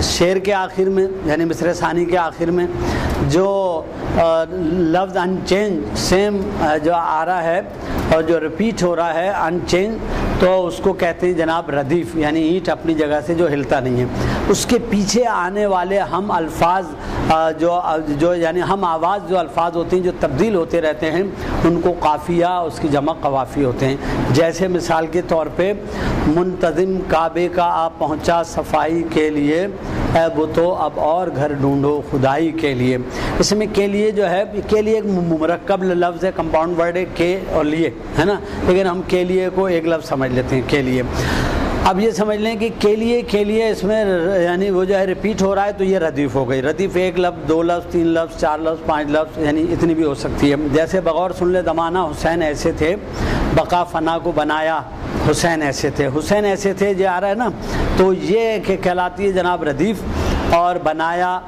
شعر کے آخر میں یعنی مصرع ثانی کے آخر میں جو لفظ ان چینج سیم جو آ رہا ہے اور جو ریپیٹ ہو رہا ہے ان چینج، تو اس کو کہتے ہیں جناب ردیف، یعنی اینٹ اپنی جگہ سے جو ہلتا نہیں ہے۔ اس کے پیچھے آنے والے ہم الفاظ جو یعنی ہم آواز جو الفاظ ہوتے ہیں جو تبدیل ہوتے رہتے ہیں ان کو قافیہ، اس کی جمع قوافی ہوتے ہیں۔ جیسے مثال کے طور پہ منتظم کعبے کا آپ پہنچا صفائی کے لیے، اے بتو اب اور گھر ڈھونڈو خدائی کے لیے۔ اس میں کے لیے جو ہے، کے لیے ایک مرکب لفظ ہے، کمپاؤنڈ ورڈ ہے کے اور لیے، ہے نا، لیکن ہم کے لیے کو ایک لفظ سمجھ لیتے ہیں، کے لیے۔ اب یہ سمجھ لیں کہ کے لیے اس میں یعنی وہ جو ہے ریپیٹ ہو رہا ہے تو یہ ردیف ہو گئی۔ ردیف 1 لفظ، 2 لفظ، 3 لفظ، 4 لفظ، 5 لفظ، یعنی اتنی بھی ہو سکتی ہے۔ جیسے بغور سن لے زمانہ حسین ایسے تھے، بقا فنا کو بنایا حسین ایسے تھے، حسین ایسے تھے جو آ رہا ہے نا، تو یہ کہلاتی ہے جناب ردیف۔ اور بنایا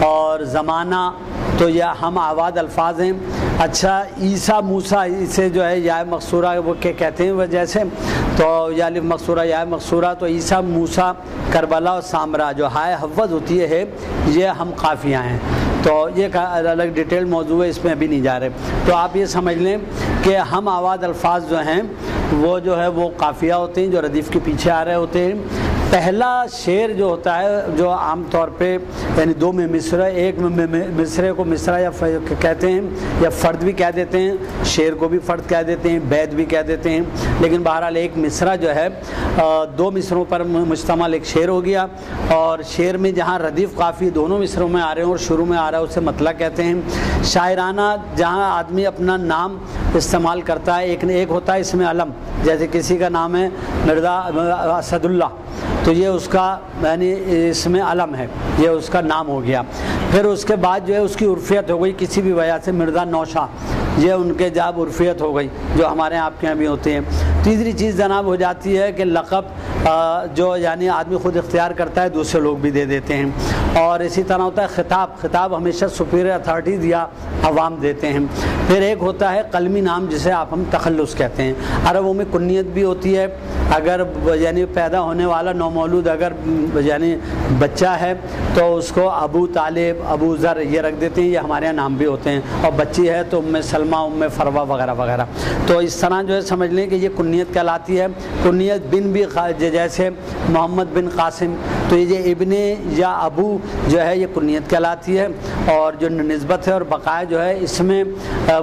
اور زمانہ تو یہ ہم آواز الفاظ ہیں۔ اچھا، عیسیٰ موسیٰ، اسے جو ہے یا مقصورہ وہ کہتے ہیں، وہ جیسے تو یا الف مقصورہ یا مقصورہ، تو عیسیٰ موسیٰ کربلا اور سامرا جو ہائے حفظ ہوتی ہے یہ ہم قافیہ ہیں، تو یہ الگ ڈیٹیل موضوع ہے، اس میں ابھی نہیں جا رہے۔ تو آپ یہ سمجھ لیں کہ ہم آواز الفاظ جو ہیں وہ جو ہے وہ قافیہ ہوتے ہیں جو ردیف کے پیچھے آ رہے ہوتے ہیں۔ پہلا شعر جو ہوتا ہے جو عام طور پہ یعنی دو میں مصرع، ایک میں مصرع کو مصرع یا کہتے ہیں یا فرد بھی کہہ دیتے ہیں، شعر کو بھی فرد کہہ دیتے ہیں، بیت بھی کہہ دیتے ہیں، لیکن بہرحال ایک مصرع جو ہے دو مصروں پر مشتمل ایک شعر ہو گیا، اور شعر میں جہاں ردیف قافی دونوں مصروں میں آ رہے ہیں اور شروع میں آ رہا ہے اسے مطلع کہتے ہیں۔ شاعرانہ جہاں آدمی اپنا نام استعمال کرتا ہے، ایک ہوتا ہے اس میں علم، جیسے کسی کا نام ہے مرزا اسد اللہ، تو یہ اس کا یعنی اس میں علم ہے، یہ اس کا نام ہو گیا۔ پھر اس کے بعد جو ہے اس کی عرفیت ہو گئی کسی بھی وجہ سے، مرزا نوشا، یہ ان کے جاب عرفیت ہو گئی جو ہمارے آپ کے یہاں بھی ہوتے ہیں۔ تیسری چیز جناب ہو جاتی ہے کہ لقب جو یعنی آدمی خود اختیار کرتا ہے، دوسرے لوگ بھی دے دیتے ہیں، اور اسی طرح ہوتا ہے خطاب ہمیشہ سپیریئر اتھارٹیز یا عوام دیتے ہیں۔ پھر ایک ہوتا ہے قلمی نام جسے ہم تخلص کہتے ہیں۔ عربوں میں کنیت بھی ہوتی ہے، اگر یعنی پیدا ہونے والا نومولود اگر یعنی بچہ ہے تو اس کو ابو طالب، ابو ذر یہ رکھ دیتے ہیں، یہ ہمارے یہاں نام بھی ہوتے ہیں، اور بچی ہے تو ام سلمہ، ام فروہ وغیرہ وغیرہ۔ تو اس طرح جو ہے سمجھ لیں کہ یہ کنیت کہلاتی ہے۔ کنیت بن بھی جیسے محمد بن قاسم، تو یہ ابن یا ابو جو ہے یہ کنیت کہلاتی ہے، اور جو نسبت ہے اور بقایا جو ہے اس میں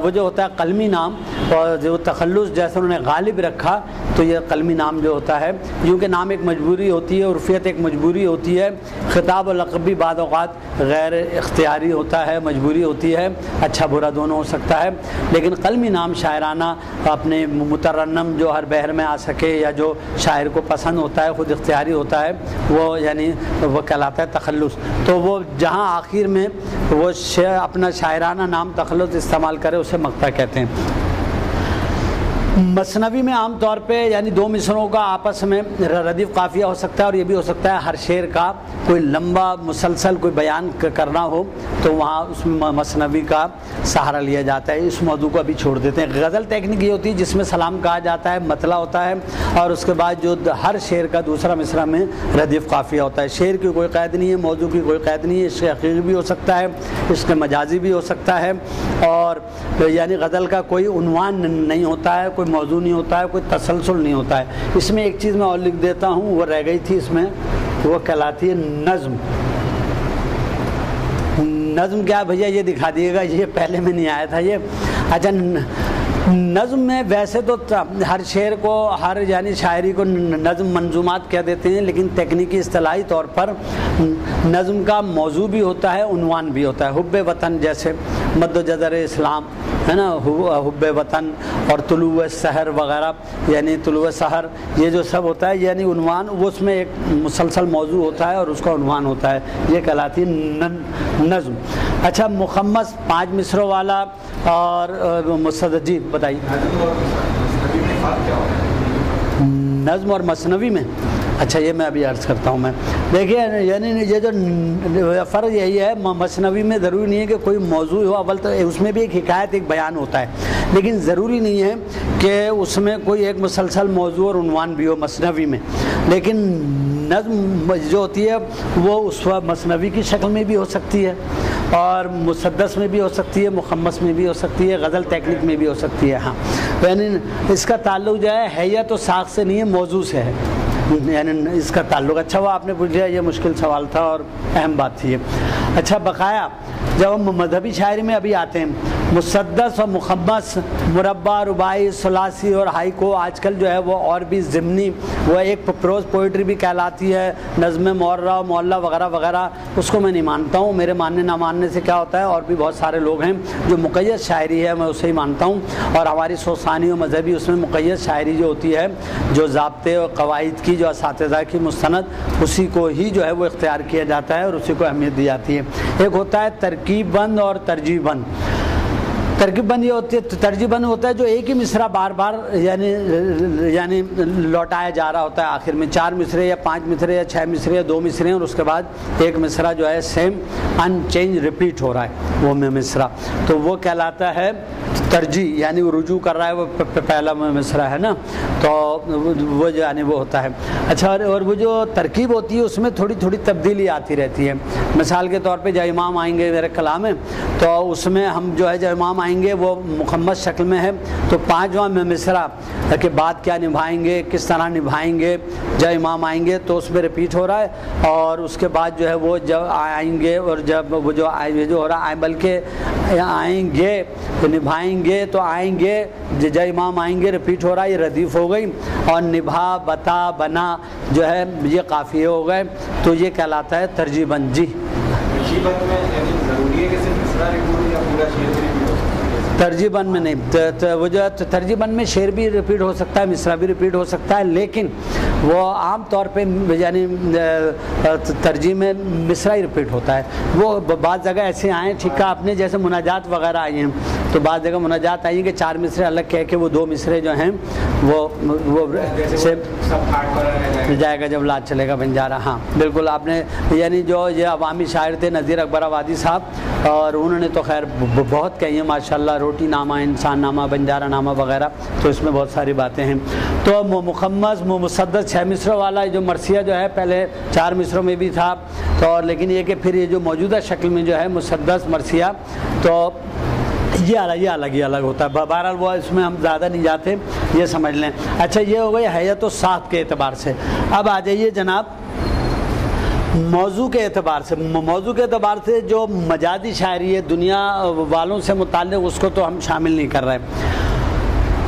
وہ جو ہوتا ہے قلمی نام، اور جو تخلص جیسے انہوں نے غالب رکھا تو یہ قلمی نام جو ہوتا ہے، کیونکہ نام ایک مجبوری ہوتی ہے، عرفیت ایک مجبوری ہوتی ہے، خطاب و لقب بھی بعض اوقات غیر اختیاری ہوتا ہے، مجبوری ہوتی ہے، اچھا برا دونوں ہو سکتا ہے، لیکن قلمی نام شاعرانہ اپنے مترنم جو ہر بحر میں آ سکے یا جو شاعر کو پسند ہوتا ہے، خود اختیاری ہوتا ہے، وہ یعنی وہ کہلاتا ہے تخلص۔ تو وہ جہاں آخر میں وہ اپنا شاعرانہ نام تخلص استعمال کرے اسے مقطع کہتے ہیں۔ مثنوی میں عام طور پہ یعنی دو مصروں کا آپس میں ردیف قافیہ ہو سکتا ہے، اور یہ بھی ہو سکتا ہے ہر شعر کا کوئی لمبا مسلسل کوئی بیان کرنا ہو تو وہاں اس میں مثنوی کا سہارا لیا جاتا ہے۔ اس موضوع کو ابھی چھوڑ دیتے ہیں۔ غزل ٹیکنیک یہ ہوتی ہے جس میں سلام کہا جاتا ہے، مطلع ہوتا ہے، اور اس کے بعد جو ہر شعر کا دوسرا مصرع میں ردیف قافیہ ہوتا ہے۔ شعر کی کوئی قید نہیں ہے، موضوع کی کوئی قید نہیں ہے، اس کے حقیقی بھی ہو سکتا ہے، اس کے مجازی بھی ہو سکتا ہے، اور یعنی غزل کا کوئی عنوان نہیں ہوتا ہے، کوئی موضوع نہیں ہوتا ہے، کوئی تسلسل نہیں ہوتا ہے۔ اس میں ایک چیز میں اور لکھ دیتا ہوں، وہ رہ گئی تھی اس میں، وہ کہلاتی ہے نظم۔ نظم کیا بھیا یہ دکھا دیے گا، یہ پہلے میں نہیں آیا تھا یہ۔ اچھا نظم میں ویسے تو ہر شعر کو ہر یعنی شاعری کو نظم منظومات کہہ دیتے ہیں، لیکن تکنیکی اصطلاحی طور پر نظم کا موضوع بھی ہوتا ہے، عنوان بھی ہوتا ہے۔ حب وطن جیسے مد و جزر اسلام ہے نا، حب وطن اور طلوع سحر وغیرہ، یعنی طلوع سحر یہ جو سب ہوتا ہے یعنی عنوان، وہ اس میں ایک مسلسل موضوع ہوتا ہے اور اس کا عنوان ہوتا ہے، یہ کہلاتی ہے نظم۔ اچھا مخمس 5 مصروں والا اور جی بتائیے نظم اور مثنوی میں۔ اچھا یہ میں ابھی عرض کرتا ہوں۔ میں دیکھیے یعنی یہ جو فرق یہی ہے، مثنوی میں ضروری نہیں ہے کہ کوئی موضوع ہو، اول تو اس میں بھی ایک حکایت ایک بیان ہوتا ہے، لیکن ضروری نہیں ہے کہ اس میں کوئی ایک مسلسل موضوع اور عنوان بھی ہو مثنوی میں، لیکن نظم جو ہوتی ہے وہ اس مثنوی کی شکل میں بھی ہو سکتی ہے، اور مسدس میں بھی ہو سکتی ہے، مخمس میں بھی ہو سکتی ہے، غزل ٹیکنیک میں بھی ہو سکتی ہے۔ ہاں یعنی اس کا تعلق جو ہے حیت و ساخت سے نہیں ہے، موضوع سے ہے، یعنی اس کا تعلق۔ اچھا وہ آپ نے پوچھ لیا، یہ مشکل سوال تھا اور اہم بات تھی یہ۔ اچھا بقایا جب ہم مذہبی شاعری میں ابھی آتے ہیں، مسدس اور مخمس، مربع، رباعی، ثلاثی اور ہائیکو آج کل جو ہے وہ اور بھی ضمنی، وہ ایک پروز پوئٹری بھی کہلاتی ہے، نظم معرہ، معلہ وغیرہ وغیرہ، اس کو میں نہیں مانتا ہوں۔ میرے ماننے نہ ماننے سے کیا ہوتا ہے، اور بھی بہت سارے لوگ ہیں جو مقید شاعری ہے میں اسے ہی مانتا ہوں، اور ہماری سوسانی و مذہبی اس میں مقید شاعری جو ہوتی ہے، جو ضابطے اور قواعد کی جو اساتذہ کی مستند، اسی کو ہی جو ہے وہ اختیار کیا جاتا ہے اور اسی کو اہمیت دی جاتی ہے۔ ایک ہوتا ہے ترکیب بند اور ترجیح بند۔ ترکیب بند یہ ہوتی ہے، ترجیح بند ہوتا ہے جو ایک ہی مصرع بار بار یعنی لوٹایا جا رہا ہوتا ہے، آخر میں 4 مصرے یا 5 مصرے یا 6 مصرے یا 2 مصرے ہیں، اور اس کے بعد ایک مصرع جو ہے سیم ان چینج ریپیٹ ہو رہا ہے وہ میں مصرع، تو وہ کہلاتا ہے ترجیح یعنی وہ رجوع کر رہا ہے، وہ پہلا مصرع ہے نا، تو وہ جو یعنی وہ ہوتا ہے۔ اچھا، اور وہ جو ترکیب ہوتی ہے اس میں تھوڑی تھوڑی تبدیلی آتی رہتی ہے۔ مثال کے طور پہ جب امام آئیں گے میرے کلام میں، تو اس میں ہم جو ہے جب امام آئیں گے وہ مخمس شکل میں ہے، تو 5واں مصرع کہ بات کیا نبھائیں گے، کس طرح نبھائیں گے، جب امام آئیں گے تو اس میں رپیٹ ہو رہا ہے، اور اس کے بعد جو ہے وہ جب آئیں گے، اور جب وہ جو ہو رہا ہے بلکہ آئیں گے تو نبھائیں گے، تو آئیں گے جب امام آئیں گے رپیٹ ہو رہا ہے، یہ ردیف ہو گئی، اور نبھا بتا بنا جو ہے یہ قافیے ہو گئے، تو یہ کہلاتا ہے ترجیباً۔ جی ترجیباً میں نہیں، وہ جو ترجیباً میں شعر بھی ریپیٹ ہو سکتا ہے، مصرع بھی ریپیٹ ہو سکتا ہے، لیکن وہ عام طور پہ یعنی ترجیح میں مصرع ہی ریپیٹ ہوتا ہے۔ وہ بعض جگہ ایسے آئیں، ٹھیک ہے آپ نے، جیسے مناجات وغیرہ آئی ہیں، تو بعض جگہ مناجات آئی ہیں کہ 4 مصرے الگ کہہ کے وہ 2 مصرے جو ہیں وہ جائے گا جب لاد چلے گا بنجارہ۔ ہاں بالکل، آپ نے یعنی جو یہ عوامی شاعر تھے نذیر اکبر آبادی صاحب، اور انہوں نے تو خیر بہت کہی ہیں ماشاءاللہ، روٹی نامہ، انسان نامہ، بنجارہ نامہ وغیرہ، تو اس میں بہت ساری باتیں ہیں۔ تو مخمس مسدس 6 مصروں والا جو مرثیہ جو ہے پہلے 4 مصروں میں بھی تھا، تو لیکن یہ کہ پھر یہ جو موجودہ شکل میں جو ہے مسدس مرثیہ، تو یہ الگ ہوتا ہے۔ بہرحال وہ اس میں ہم زیادہ نہیں جاتے، یہ سمجھ لیں۔ اچھا، یہ ہو گئی حیت و ساخت کے اعتبار سے۔ اب آ جائیے جناب موضوع کے اعتبار سے۔ موضوع کے اعتبار سے جو مجازی شاعری ہے دنیا والوں سے متعلق، اس کو تو ہم شامل نہیں کر رہے۔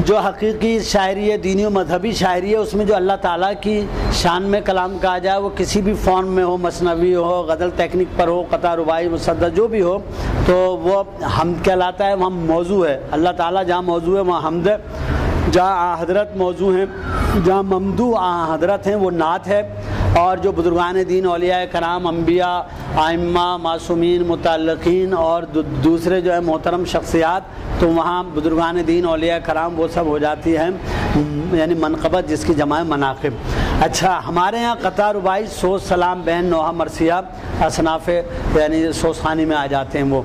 جو حقیقی شاعری ہے، دینی و مذہبی شاعری ہے، اس میں جو اللہ تعالیٰ کی شان میں کلام کہا جائے، وہ کسی بھی فارم میں ہو، مثنوی ہو، غزل تکنیک پر ہو، قطع، رباعی، مصدر جو بھی ہو، تو وہ حمد کہلاتا ہے، وہاں موضوع ہے۔ اللہ تعالیٰ جہاں موضوع ہے وہاں حمد ہے، جہاں حضرت موضوع ہیں، جہاں ممدوح حضرت ہیں وہ نعت ہے، اور جو بزرگان دین، اولیاء کرام، انبیاء، ائمہ، معصومین، متعلقین اور دوسرے جو ہے محترم شخصیات، تو وہاں بزرگان دین، اولیاء کرام وہ سب ہو جاتی ہیں یعنی منقبت، جس کی جمع ہے مناقب۔ اچھا، ہمارے ہاں قطع، رباعی، سوز، سلام، بین، نوحہ، مرثیہ اصناف یعنی سوزخانی میں آ جاتے ہیں وہ۔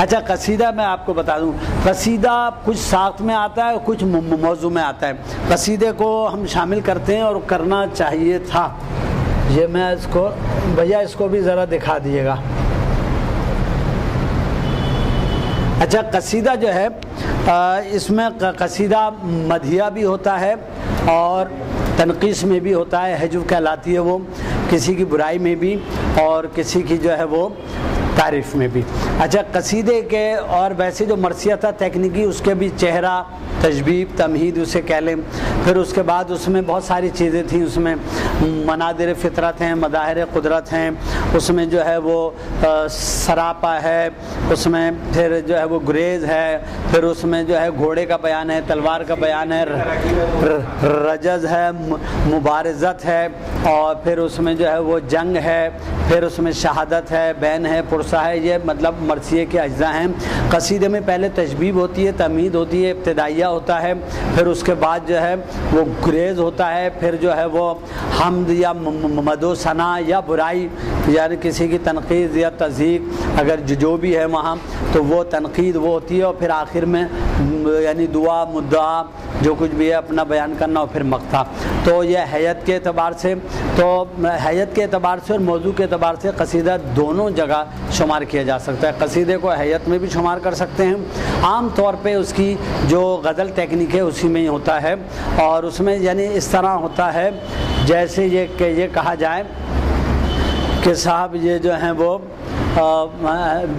اچھا، قصیدہ میں آپ کو بتا دوں، قصیدہ کچھ ساخت میں آتا ہے، کچھ موضوع میں آتا ہے۔ قصیدے کو ہم شامل کرتے ہیں اور کرنا چاہیے تھا۔ یہ میں اس کو بھیا اس کو بھی ذرا دکھا دیے گا۔ اچھا، قصیدہ جو ہے اس میں قصیدہ مدحیہ بھی ہوتا ہے اور تنقیص میں بھی ہوتا ہے، حجو کہلاتی ہے وہ، کسی کی برائی میں بھی اور کسی کی جو ہے وہ تعریف میں بھی۔ اچھا، قصیدے کے اور ویسے جو مرثیہ تھا تکنیکی، اس کے بھی چہرہ، تشبیب، تمہید اسے کہہ لیں۔ پھر اس کے بعد اس میں بہت ساری چیزیں تھیں، اس میں مناظر فطرت ہیں، مظاہر قدرت ہیں، اس میں جو ہے وہ سراپا ہے، اس میں پھر جو ہے وہ گریز ہے، پھر اس میں جو ہے گھوڑے کا بیان ہے، تلوار کا بیان ہے، رجز ہے، مبارزت ہے، اور پھر اس میں جو ہے وہ جنگ ہے، پھر اس میں شہادت ہے، بین ہے، پرسہ ہے۔ یہ مطلب مرثیے کے اجزاء ہیں۔ قصیدے میں پہلے تشبیب ہوتی ہے، تمہید ہوتی ہے، ابتدائیہ ہوتا ہے، پھر اس کے بعد جو ہے وہ گریز ہوتا ہے، پھر جو ہے وہ حمد یا مدح و ثنا یا برائی، یعنی کسی کی تنقید یا تضحیق اگر جو بھی ہے وہاں، تو وہ تنقید وہ ہوتی ہے، اور پھر آخر میں یعنی دعا، مدعا، جو کچھ بھی ہے اپنا بیان کرنا، اور پھر مقطع۔ تو یہ حیت کے اعتبار سے، تو حیت کے اعتبار سے اور موضوع کے اعتبار سے قصیدہ دونوں جگہ شمار کیا جا سکتا ہے۔ قصیدے کو حیت میں بھی شمار کر سکتے ہیں، عام طور پہ اس کی جو غزل تکنیک ہے اسی میں ہی ہوتا ہے، اور اس میں یعنی اس طرح ہوتا ہے جیسے یہ کہا جائے کہ صاحب یہ جو ہیں وہ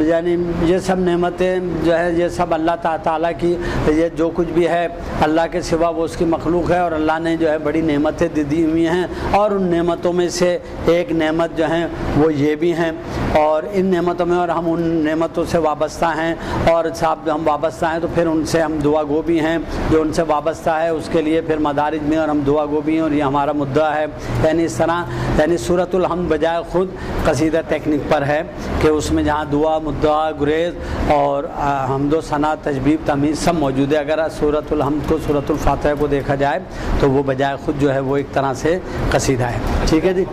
یعنی یہ سب نعمتیں جو ہے یہ سب اللہ تعالیٰ کی، یہ جو کچھ بھی ہے اللہ کے سوا وہ اس کی مخلوق ہے، اور اللہ نے جو ہے بڑی نعمتیں دی ہوئی ہیں، اور ان نعمتوں میں سے ایک نعمت جو ہیں وہ یہ بھی ہیں، اور ان نعمتوں میں اور ہم ان نعمتوں سے وابستہ ہیں، اور صاحب ہم وابستہ ہیں تو پھر ان سے ہم دعا گو بھی ہیں، جو ان سے وابستہ ہے اس کے لیے پھر مدارج میں اور ہم دعا گو بھی ہیں، اور یہ ہمارا مدعا ہے۔ یعنی اس طرح یعنی سورۃ الحمد بجائے خود قصیدہ تکنیک پر ہے کہ اس میں جہاں دعا، مدعا، گریز اور حمد و ثنا، تشبیب، تمہید سب موجود ہے۔ اگر سورۃ الحمد کو، سورۃ الفاتحہ کو دیکھا جائے تو وہ بجائے خود جو ہے وہ ایک طرح سے قصیدہ ہے۔ ٹھیک ہے جی،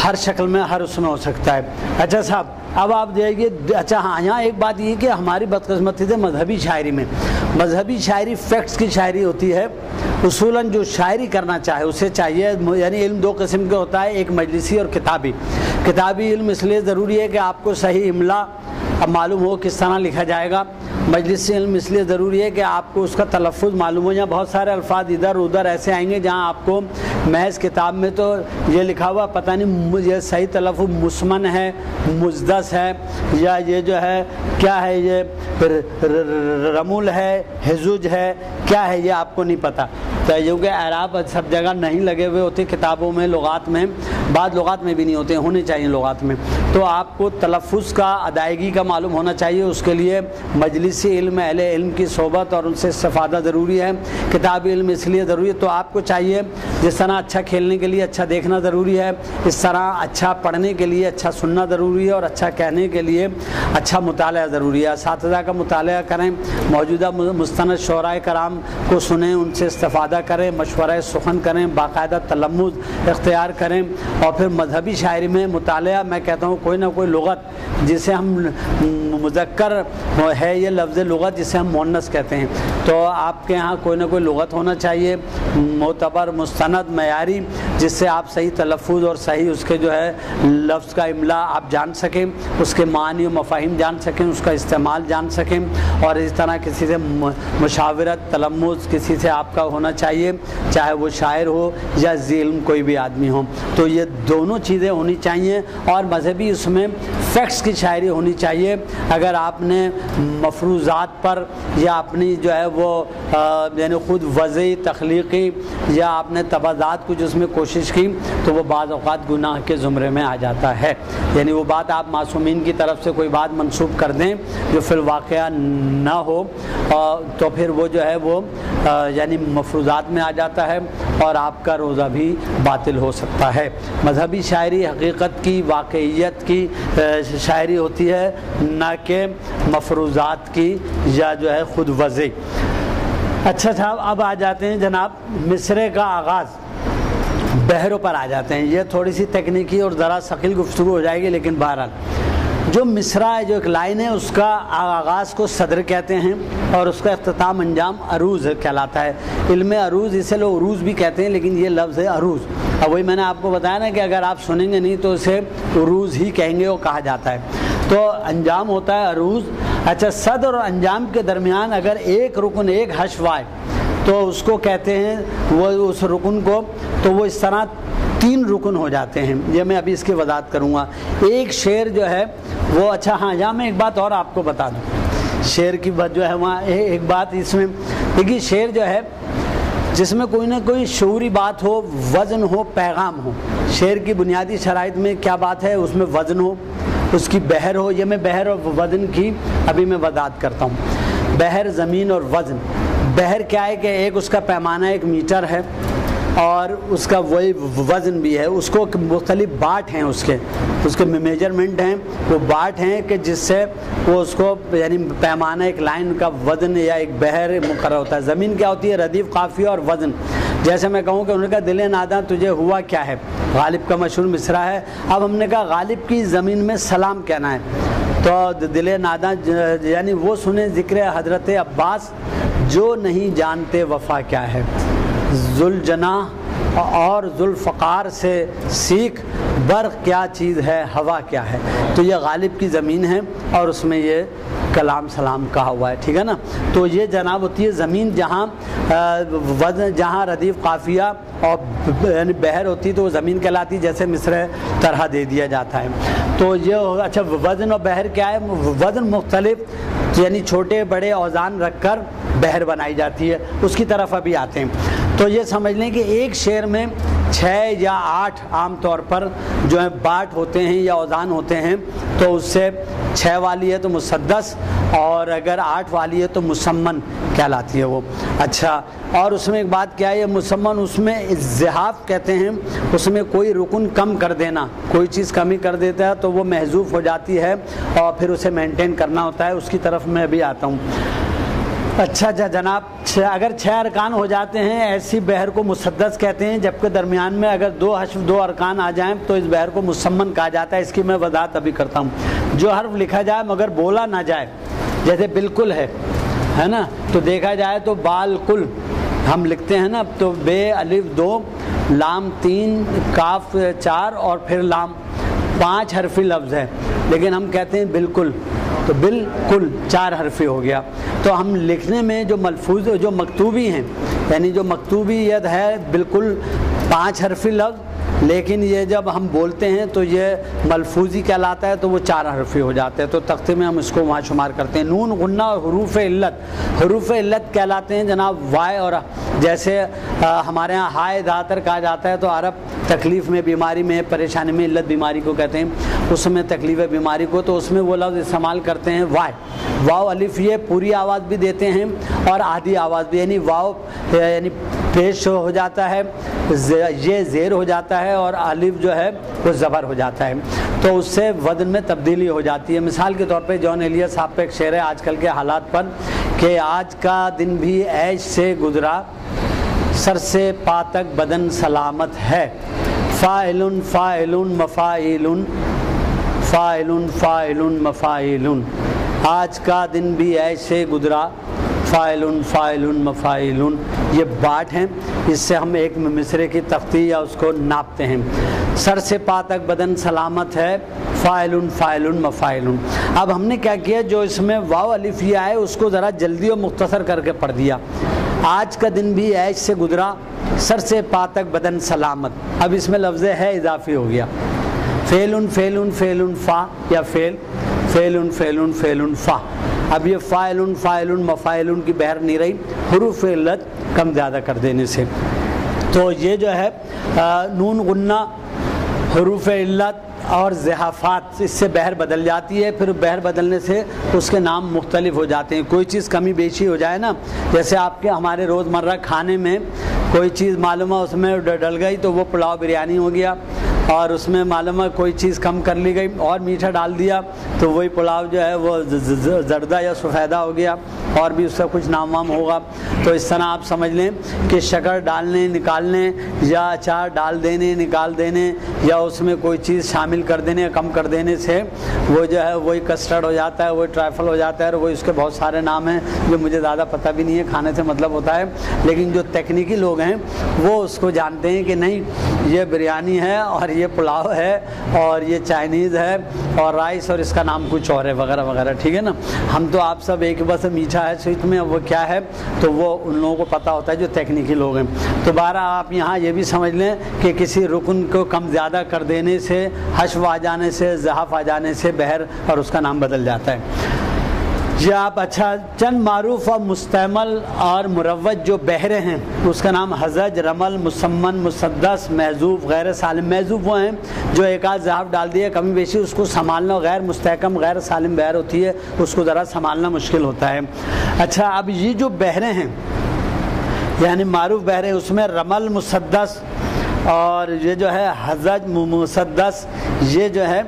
ہر شکل میں ہر اس میں ہو سکتا ہے۔ اچھا صاحب اب آپ دیکھیے، اچھا ہاں یہاں ایک بات یہ کہ ہماری بدقسمتی سے مذہبی شاعری میں، مذہبی شاعری فیکٹس کی شاعری ہوتی ہے، اصولاً جو شاعری کرنا چاہے اسے چاہیے، یعنی علم دو قسم کے ہوتا ہے، ایک مجلسی اور کتابی۔ کتابی علم اس لیے ضروری ہے کہ آپ کو صحیح املا اب معلوم ہو کس طرح لکھا جائے گا، مجلسی علم اس لیے ضروری ہے کہ آپ کو اس کا تلفظ معلوم ہو، یا بہت سارے الفاظ ادھر ادھر ایسے آئیں گے جہاں آپ کو محض کتاب میں تو یہ لکھا ہوا پتہ نہیں یہ صحیح تلفظ مسمن ہے، مزدس ہے، یا یہ جو ہے کیا ہے، یہ رمول ہے، حزوج ہے، کیا ہے یہ آپ کو نہیں پتہ۔ تو کیونکہ اعراب سب جگہ نہیں لگے ہوئے ہوتے کتابوں میں، لغات میں، بعض لغات میں بھی نہیں ہوتے، ہونے چاہیے لغات میں۔ تو آپ کو تلفظ کا، ادائیگی کا معلوم ہونا چاہیے، اس کے لیے مجلسی علم، اہل علم کی صحبت اور ان سے استفادہ ضروری ہے۔ کتابی علم اس لیے ضروری ہے، تو آپ کو چاہیے جس طرح اچھا کھیلنے کے لیے اچھا دیکھنا ضروری ہے، اس طرح اچھا پڑھنے کے لیے اچھا سننا ضروری ہے، اور اچھا کہنے کے لیے اچھا مطالعہ ضروری ہے۔ اساتذہ کا مطالعہ کریں، موجودہ مستند شعراء کرام کو سنیں، ان سے استفادہ کریں، مشورہ سخن کریں، باقاعدہ تلمذ اختیار کریں، اور پھر مذہبی شاعری میں مطالعہ، میں کہتا ہوں کوئی نہ کوئی لغت جسے ہم مذکر ہے، یہ لفظ لغت جسے ہم مؤنث کہتے ہیں، تو آپ کے ہاں کوئی نہ کوئی لغت ہونا چاہیے معتبر، مستند، معیاری، جس سے آپ صحیح تلفظ اور صحیح اس کے جو ہے لفظ کا املا آپ جان سکیں، اس کے معنی و مفاہیم جان سکیں، اس کا استعمال جان سکیں، اور اس طرح کسی سے مشاورت، تلمذ کسی سے آپ کا ہونا چاہیے، چاہے وہ شاعر ہو یا ذی علم کوئی بھی آدمی ہو۔ تو یہ دونوں چیزیں ہونی چاہیے، اور مذہبی اس میں فیکٹس کی شاعری ہونی چاہیے۔ اگر آپ نے مفروضات پر یا اپنی جو ہے وہ یعنی خود وضعی تخلیقی یا آپ نے تبادات کچھ اس میں کوشش کی، تو وہ بعض اوقات گناہ کے زمرے میں آ جاتا ہے، یعنی وہ بات آپ معصومین کی طرف سے کوئی بات منسوب کر دیں جو فی الواقعہ نہ ہو، تو پھر وہ جو ہے وہ یعنی مفروضات میں آ جاتا ہے، اور آپ کا روزہ بھی باطل ہو سکتا ہے۔ مذہبی شاعری حقیقت کی، واقعیت کی شاعری ہوتی ہے، نہ کہ مفروضات کی یا جو ہے خود وضع۔ اچھا صاحب اب آ جاتے ہیں جناب مصرعے کا آغاز، بحروں پر آ جاتے ہیں۔ یہ تھوڑی سی تکنیکی اور ذرا ثقیل گفتگو ہو جائے گی، لیکن بہرحال جو مصرع ہے، جو ایک لائن ہے، اس کا آغاز کو صدر کہتے ہیں، اور اس کا اختتام انجام عروض کہلاتا ہے۔ علم عروض اسے لوگ عروض بھی کہتے ہیں، لیکن یہ لفظ ہے عروض۔ اب وہی میں نے آپ کو بتایا نا کہ اگر آپ سنیں گے نہیں تو اسے عروض ہی کہیں گے، وہ کہا جاتا ہے۔ تو انجام ہوتا ہے عروض۔ اچھا صدر اور انجام کے درمیان اگر ایک رکن، ایک حشو آئے تو اس کو کہتے ہیں، وہ اس رکن کو، تو وہ اس طرح 3 رکن ہو جاتے ہیں۔ یہ میں ابھی اس کی وضاحت کروں گا۔ ایک شعر جو ہے وہ، اچھا ہاں یہاں میں ایک بات اور آپ کو بتا دوں، شعر کی بات جو ہے وہاں ایک بات اس میں دیکھیے، شعر جو ہے جس میں کوئی نہ کوئی شعوری بات ہو، وزن ہو، پیغام ہو۔ شعر کی بنیادی شرائط میں کیا بات ہے؟ اس میں وزن ہو، اس کی بحر ہو۔ یہ میں بحر اور وزن کی ابھی میں وضاحت کرتا ہوں۔ بحر، زمین اور وزن۔ بحر کیا ہے کہ ایک اس کا پیمانہ 1 میٹر ہے، اور اس کا وہی وزن بھی ہے، اس کو مختلف باٹ ہیں، اس کے میجرمنٹ ہیں، وہ باٹ ہیں کہ جس سے وہ اس کو یعنی پیمانہ ایک لائن کا وزن یا ایک بحر مقرر ہوتا ہے۔ زمین کیا ہوتی ہے؟ ردیف، قافیہ اور وزن۔ جیسے میں کہوں کہ انہوں نے کہا دل ناداں تجھے ہوا کیا ہے، غالب کا مشہور مصرع ہے۔ اب ہم نے کہا غالب کی زمین میں سلام کہنا ہے، تو دل ناداں یعنی وہ سنیں ذکر حضرت عباس جو نہیں جانتے وفا کیا ہے، ذوالجناح اور ذوالفقار سے سیکھ، برق کیا چیز ہے، ہوا کیا ہے۔ تو یہ غالب کی زمین ہے، اور اس میں یہ کلام سلام کہا ہوا ہے، ٹھیک ہے نا۔ تو یہ جناب ہوتی ہے زمین، جہاں وزن، جہاں ردیف، قافیہ اور یعنی بحر ہوتی ہے تو وہ زمین کہلاتی، جیسے مصرع طرح دے دیا جاتا ہے۔ تو یہ اچھا وزن اور بحر کیا ہے؟ وزن مختلف یعنی چھوٹے بڑے اوزان رکھ کر بحر بنائی جاتی ہے، اس کی طرف ابھی آتے ہیں۔ تو یہ سمجھ لیں کہ ایک شعر میں 6 یا 8 عام طور پر جو ہے باٹ ہوتے ہیں یا اوزان ہوتے ہیں، تو اس سے 6 والی ہے تو مسدس، اور اگر 8 والی ہے تو مسمن کہلاتی ہے وہ۔ اچھا، اور اس میں ایک بات کیا ہے، یہ مسمن، اس میں اضحاف کہتے ہیں، اس میں کوئی رکن کم کر دینا، کوئی چیز کمی کر دیتا ہے تو وہ محذوف ہو جاتی ہے، اور پھر اسے مینٹین کرنا ہوتا ہے، اس کی طرف میں ابھی آتا ہوں۔ اچھا جناب، اگر 6 ارکان ہو جاتے ہیں ایسی بحر کو مسدس کہتے ہیں، جبکہ درمیان میں اگر 2 حشو 2 ارکان آ جائیں تو اس بحر کو مسمن کہا جاتا ہے۔ اس کی میں وضاحت ابھی کرتا ہوں۔ جو حرف لکھا جائے مگر بولا نہ جائے، جیسے بالکل ہے نا، تو دیکھا جائے تو بالکل ہم لکھتے ہیں نا، تو بے الف 2 لام 3 کاف 4 اور پھر لام 5 حرفی لفظ ہے، لیکن ہم کہتے ہیں بالکل، تو بالکل 4 حرفی ہو گیا۔ تو ہم لکھنے میں جو ملفوظ جو مکتوبی ہیں، یعنی جو مکتوبیت ہے بالکل 5 حرفی لفظ، لیکن یہ جب ہم بولتے ہیں تو یہ ملفوظی کہلاتا ہے، تو وہ 4 حرفی ہو جاتے ہیں۔ تو تختے میں ہم اس کو وہاں شمار کرتے ہیں۔ نون غنہ اور حروف علت، حروف علت کہلاتے ہیں جناب وائے اور جیسے ہمارے ہاں ہائے داتر کہا جاتا ہے، تو عرب تکلیف میں، بیماری میں، پریشانی میں علت بیماری کو کہتے ہیں، اس میں تکلیف بیماری کو، تو اس میں وہ لفظ استعمال کرتے ہیں وائے، واو الف، یہ پوری آواز بھی دیتے ہیں اور آدھی آواز بھی، یعنی واو یعنی پیش ہو جاتا ہے، یہ زیر ہو جاتا ہے اور الف جو ہے وہ زبر ہو جاتا ہے، تو اس سے وزن میں تبدیلی ہو جاتی ہے۔ مثال کے طور پہ جان ایلیٹ صاحب پہ ایک شعر ہے آج کل کے حالات پر کہ آج کا دن بھی عیش سے گزرا، سر سے پا تک بدن سلامت ہے، فاعل فاعل مفاعل فاعل فاعل مفاعل، آج کا دن بھی عیش سے گزرا، فاعل فاعل مفاعل، یہ باٹ ہیں، اس سے ہم ایک مصرے کی تختی یا اس کو ناپتے ہیں۔ سر سے پا تک بدن سلامت ہے، فاعل فاعل مفاعل۔ اب ہم نے کیا کیا، جو اس میں واو الف یہ آئے اس کو ذرا جلدی اور مختصر کر کے پڑھ دیا۔ آج کا دن بھی عیش سے گزرا، سر سے پا تک بدن سلامت، اب اس میں لفظ ہے اضافی ہو گیا، فعل فعل فعل فا یا فعل فعل فعل فعل فا، اب یہ فاعل فاعل مفاعل کی بحر نہیں رہی حروف علت کم زیادہ کر دینے سے۔ تو یہ جو ہے نون غنہ، حروف علت اور زحافات، اس سے بحر بدل جاتی ہے، پھر بحر بدلنے سے اس کے نام مختلف ہو جاتے ہیں۔ کوئی چیز کمی بیشی ہو جائے نا، جیسے آپ کے ہمارے روزمرہ کھانے میں کوئی چیز معلوم ہے اس میں ڈل گئی تو وہ پلاؤ بریانی ہو گیا، اور اس میں معلوم ہے کوئی چیز کم کر لی گئی اور میٹھا ڈال دیا تو وہی پلاؤ جو ہے وہ زردہ یا سفیدہ ہو گیا، اور بھی اس کا کچھ نام وام ہوگا۔ تو اس طرح آپ سمجھ لیں کہ شکر ڈالنے نکالنے یا اچار ڈال دینے نکال دینے یا اس میں کوئی چیز شامل کر دینے یا کم کر دینے سے وہ جو ہے وہی کسٹرڈ ہو جاتا ہے، وہی ٹرائفل ہو جاتا ہے، اور وہی اس کے بہت سارے نام ہیں جو مجھے زیادہ پتہ بھی نہیں ہے، کھانے سے مطلب ہوتا ہے، لیکن جو تکنیکی لوگ ہیں وہ اس کو جانتے ہیں کہ نہیں یہ بریانی ہے اور یہ پلاؤ ہے اور یہ چائنیز ہے اور رائس اور اس کا نام کچھ اور ہے وغیرہ وغیرہ، ٹھیک ہے نا۔ ہم تو آپ سب ایک بس میٹھا ہے سویٹ میں وہ کیا ہے تو وہ ان لوگوں کو پتہ ہوتا ہے جو تکنیکی لوگ ہیں۔ تو بارہ آپ یہاں یہ بھی سمجھ لیں کہ کسی رکن کو کم زیادہ کر دینے سے، حشو آ جانے سے، ضعف آ جانے سے بحر اور اس کا نام بدل جاتا ہے۔ یہ آپ اچھا چند معروف اور مستعمل اور مروج جو بحریں ہیں اس کا نام حزج، رمل، مسمن، مسدس، محذوف، غیر سالم۔ محذوف وہ ہیں جو ایک آدھ ضعف ڈال دیا کمی بیشی، اس کو سنبھالنا غیر مستحکم غیر سالم بحر ہوتی ہے، اس کو ذرا سنبھالنا مشکل ہوتا ہے۔ اچھا اب یہ جو بحریں ہیں یعنی معروف بحریں، اس میں رمل، مسدس اور یہ جو ہے حزج، مسدس، یہ جو ہے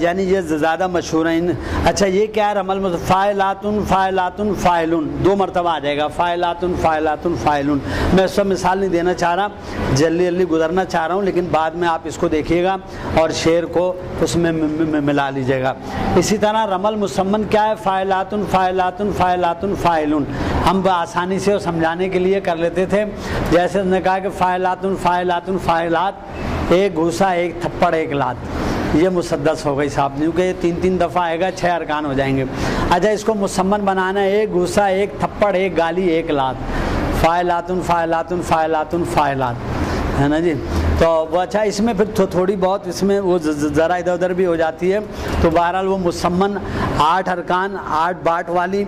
یعنی یہ زیادہ مشہور ہیں۔ اچھا یہ کیا ہے رمل؟ فاعلات فاعلات فاعلون، 2 مرتبہ آ جائے گا، فاعلات فاعلات فاعلون۔ میں اس وقت مثال نہیں دینا چاہ رہا، جلدی گزرنا چاہ رہا ہوں، لیکن بعد میں آپ اس کو دیکھیے گا اور شعر کو اس میں ملا لیجیے گا۔ اسی طرح رمل مسمن کیا ہے؟ فاعلات فاعلات فاعلات فاعلون۔ ہم آسانی سے سمجھانے کے لیے کر لیتے تھے، جیسے نے کہا کہ فاعلات فاعلات فاعلات، ایک گھوسا ایک تھپڑ ایک لات، یہ مسدس ہو گئی صاحب، کیونکہ یہ 3 دفعہ آئے گا، 6 ارکان ہو جائیں گے۔ اچھا اس کو مسمن بنانا ہے، ایک گھوسا ایک تھپڑ ایک گالی ایک لات، فاعلات فاعلات فاعلات فاعلات، ہے نا جی۔ تو وہ اچھا اس میں پھر تھوڑی بہت اس میں وہ ذرا ادھر ادھر بھی ہو جاتی ہے، تو بہرحال وہ مسمن 8 ارکان 8 باٹ والی،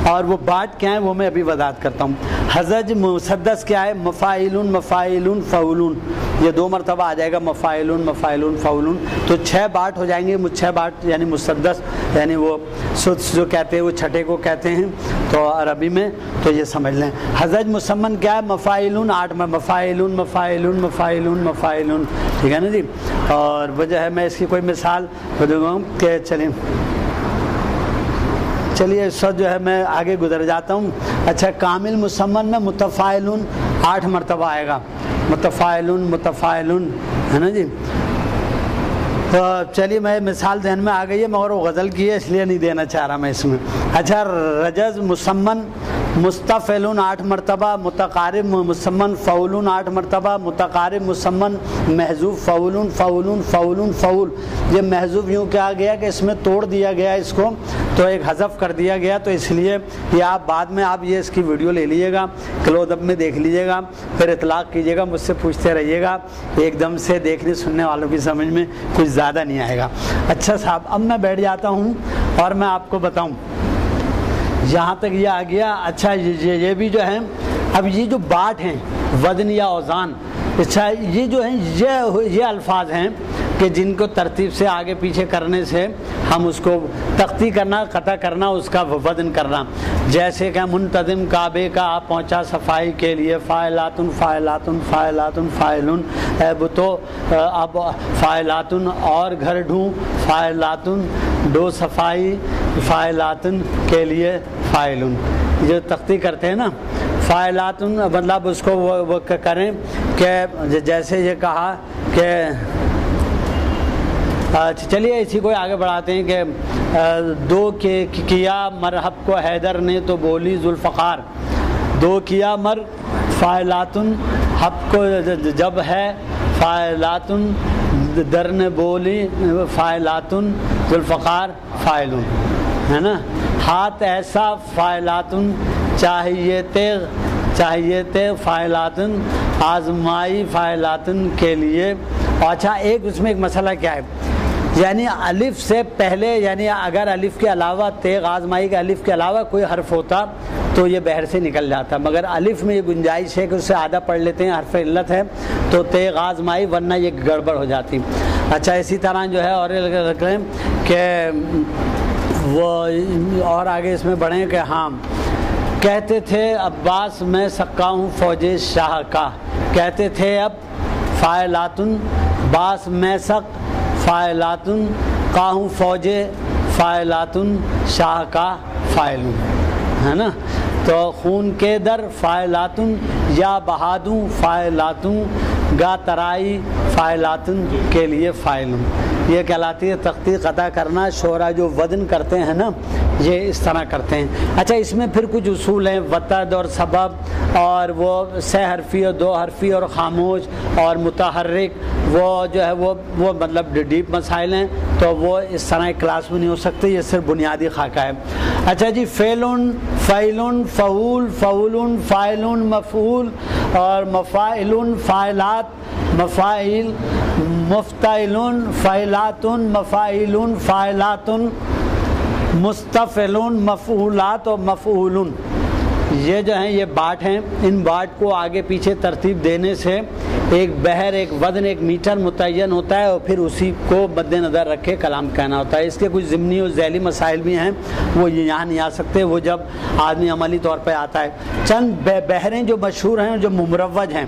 اور وہ باٹ کیا ہے وہ میں ابھی وضاحت کرتا ہوں۔ حزج مسدس کیا ہے؟ مفاعلون مفاعلون فعولون، یہ 2 مرتبہ آ جائے گا، مفاعلون مفاعلون فعولون، تو 6 باٹ ہو جائیں گے، 6 باٹ یعنی مسدس، یعنی وہ سدس جو کہتے ہیں وہ چھٹے کو کہتے ہیں تو عربی میں، تو یہ سمجھ لیں۔ حزج مسمن کیا ہے؟ مفاعلون 8 میں، مفاعلون مفاعلون مفاعلون مفاعلون، ٹھیک ہے نا جی۔ اور وجہ ہے میں اس کی کوئی مثال دوں گا کہ چلیں چلیے اس وقت جو ہے میں آگے گزر جاتا ہوں. اچھا کامل مسمن میں متفاعلون 8 مرتبہ آئے گا. متفاعلون متفاعلون ہے نا جی. تو چلیے میں مثال ذہن میں آ گئی ہے مگر وہ غزل کی ہے اس لیے نہیں دینا چاہ رہا میں اس میں. اچھا رجز مسمن مستفعلون 8 مرتبہ. متقارب مسمن فعولون 8 مرتبہ. متقارب مسمن محذوف فعولون فعولون فعولون فعول. یہ محذوف یوں کیا گیا کہ اس میں توڑ دیا گیا اس کو تو ایک حذف کر دیا گیا تو اس لیے یہ آپ بعد میں آپ یہ اس کی ویڈیو لے لیجیے گا کلوز اپ میں دیکھ لیجیے گا پھر اطلاق کیجیے گا مجھ سے پوچھتے رہیے گا. ایک دم سے دیکھنے سننے والوں کی سمجھ میں کچھ زیادہ نہیں آئے گا. اچھا صاحب اب میں بیٹھ جاتا ہوں اور میں آپ کو بتاؤں یہاں تک یہ آ گیا. اچھا یہ بھی جو ہے اب یہ جو باٹ ہیں وزن یا اوزان اچھا یہ جو ہیں یہ الفاظ ہیں کہ جن کو ترتیب سے آگے پیچھے کرنے سے ہم اس کو تختی کرنا قطع کرنا اس کا وزن کرنا. جیسے کہ منتظم کعبے کا آپ پہنچا صفائی کے لیے فاعلاتن فاعلاتن فاعلاتن فاعلون. تو اب فاعلاتن اور گھر ڈھوں فاعلاتن دو صفائی فاعلاتن کے لیے فاعلون. جو تختی کرتے ہیں نا فاعلاتن مطلب اس کو وہ کریں کہ جیسے یہ کہا کہ چلیے اسی کو آگے بڑھاتے ہیں کہ دو کیا مرحب کو حیدر نے تو بولی ذوالفقار. دو کیا مر فاعلاتن حب کو جب ہے فاعلاتن در نے بولی فاعلاتن ذوالفقار فاعلون ہے نا. ہاتھ ایسا فاعلاتن چاہیے تیغ فاعلاتن آزمائی فاعلاتن کے لیے. اچھا ایک اس میں ایک مسئلہ کیا ہے یعنی الف سے پہلے یعنی اگر الف کے علاوہ تیغ آزمائی کے الف کے علاوہ کوئی حرف ہوتا تو یہ بحر سے نکل جاتا مگر الف میں یہ گنجائش ہے کہ اس سے آدھا پڑھ لیتے ہیں حرف علت ہے تو تیغ آزمائی ورنہ یہ گڑبڑ ہو جاتی. اچھا اسی طرح جو ہے اور کہ وہ اور آگے اس میں بڑھیں کہ ہاں کہتے تھے عباس میں سکا ہوں فوج شاہ کا. کہتے تھے اب فاعلاتن باس میں سک فاعلاتن کا ہوں فوج فاعلاتن شاہ کا فاعلون ہے نا. تو خون کے در فاعلاتن یا بہادوں فاعلاتن گا ترائی فاعلاتن کے لیے فاعلون. یہ کہلاتی ہے تختی قطع کرنا. شعرا جو وزن کرتے ہیں نا یہ اس طرح کرتے ہیں. اچھا اس میں پھر کچھ اصول ہیں وتد اور سبب اور وہ سہ حرفی اور دو حرفی اور خاموش اور متحرک وہ جو ہے وہ مطلب ڈیپ مسائل ہیں تو وہ اس طرح کلاس میں نہیں ہو سکتے. یہ صرف بنیادی خاکہ ہے. اچھا جی فعلن فعلن فعول فعولن فاعلن مفعول اور مفاعلن فاعلات مفاعل مفتعلن فاعلاتن مفاعلن فاعلاتن مستفعلن مفعولات اور مفعولن. یہ جو ہیں یہ باٹ ہیں. ان باٹ کو آگے پیچھے ترتیب دینے سے ایک بحر ایک وزن ایک میٹر متعین ہوتا ہے اور پھر اسی کو مد نظر رکھے کلام کہنا ہوتا ہے. اس کے کچھ ضمنی اور ذیلی مسائل بھی ہیں وہ یہاں نہیں آ سکتے وہ جب آدمی عملی طور پہ آتا ہے. چند بحریں جو مشہور ہیں جو مروج ہیں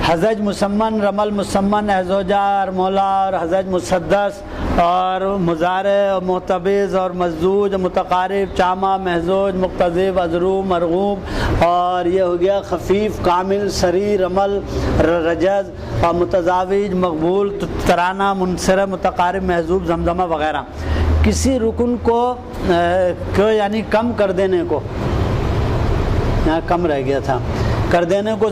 حزج مسمن رمل مسمن احزوجہ ارمولا اور حزج مسدس اور مضارع محتبز اور مزدوج متقارب چامہ محزوج مقتضب ازرو مرغوب اور یہ ہو گیا خفیف کامل سری رمل رجز اور متزاوج مقبول ترانہ منصرف متقارب محذوب زمزمہ وغیرہ. کسی رکن کو یعنی کم کر دینے کو یہاں کم رہ گیا تھا کر دینے کو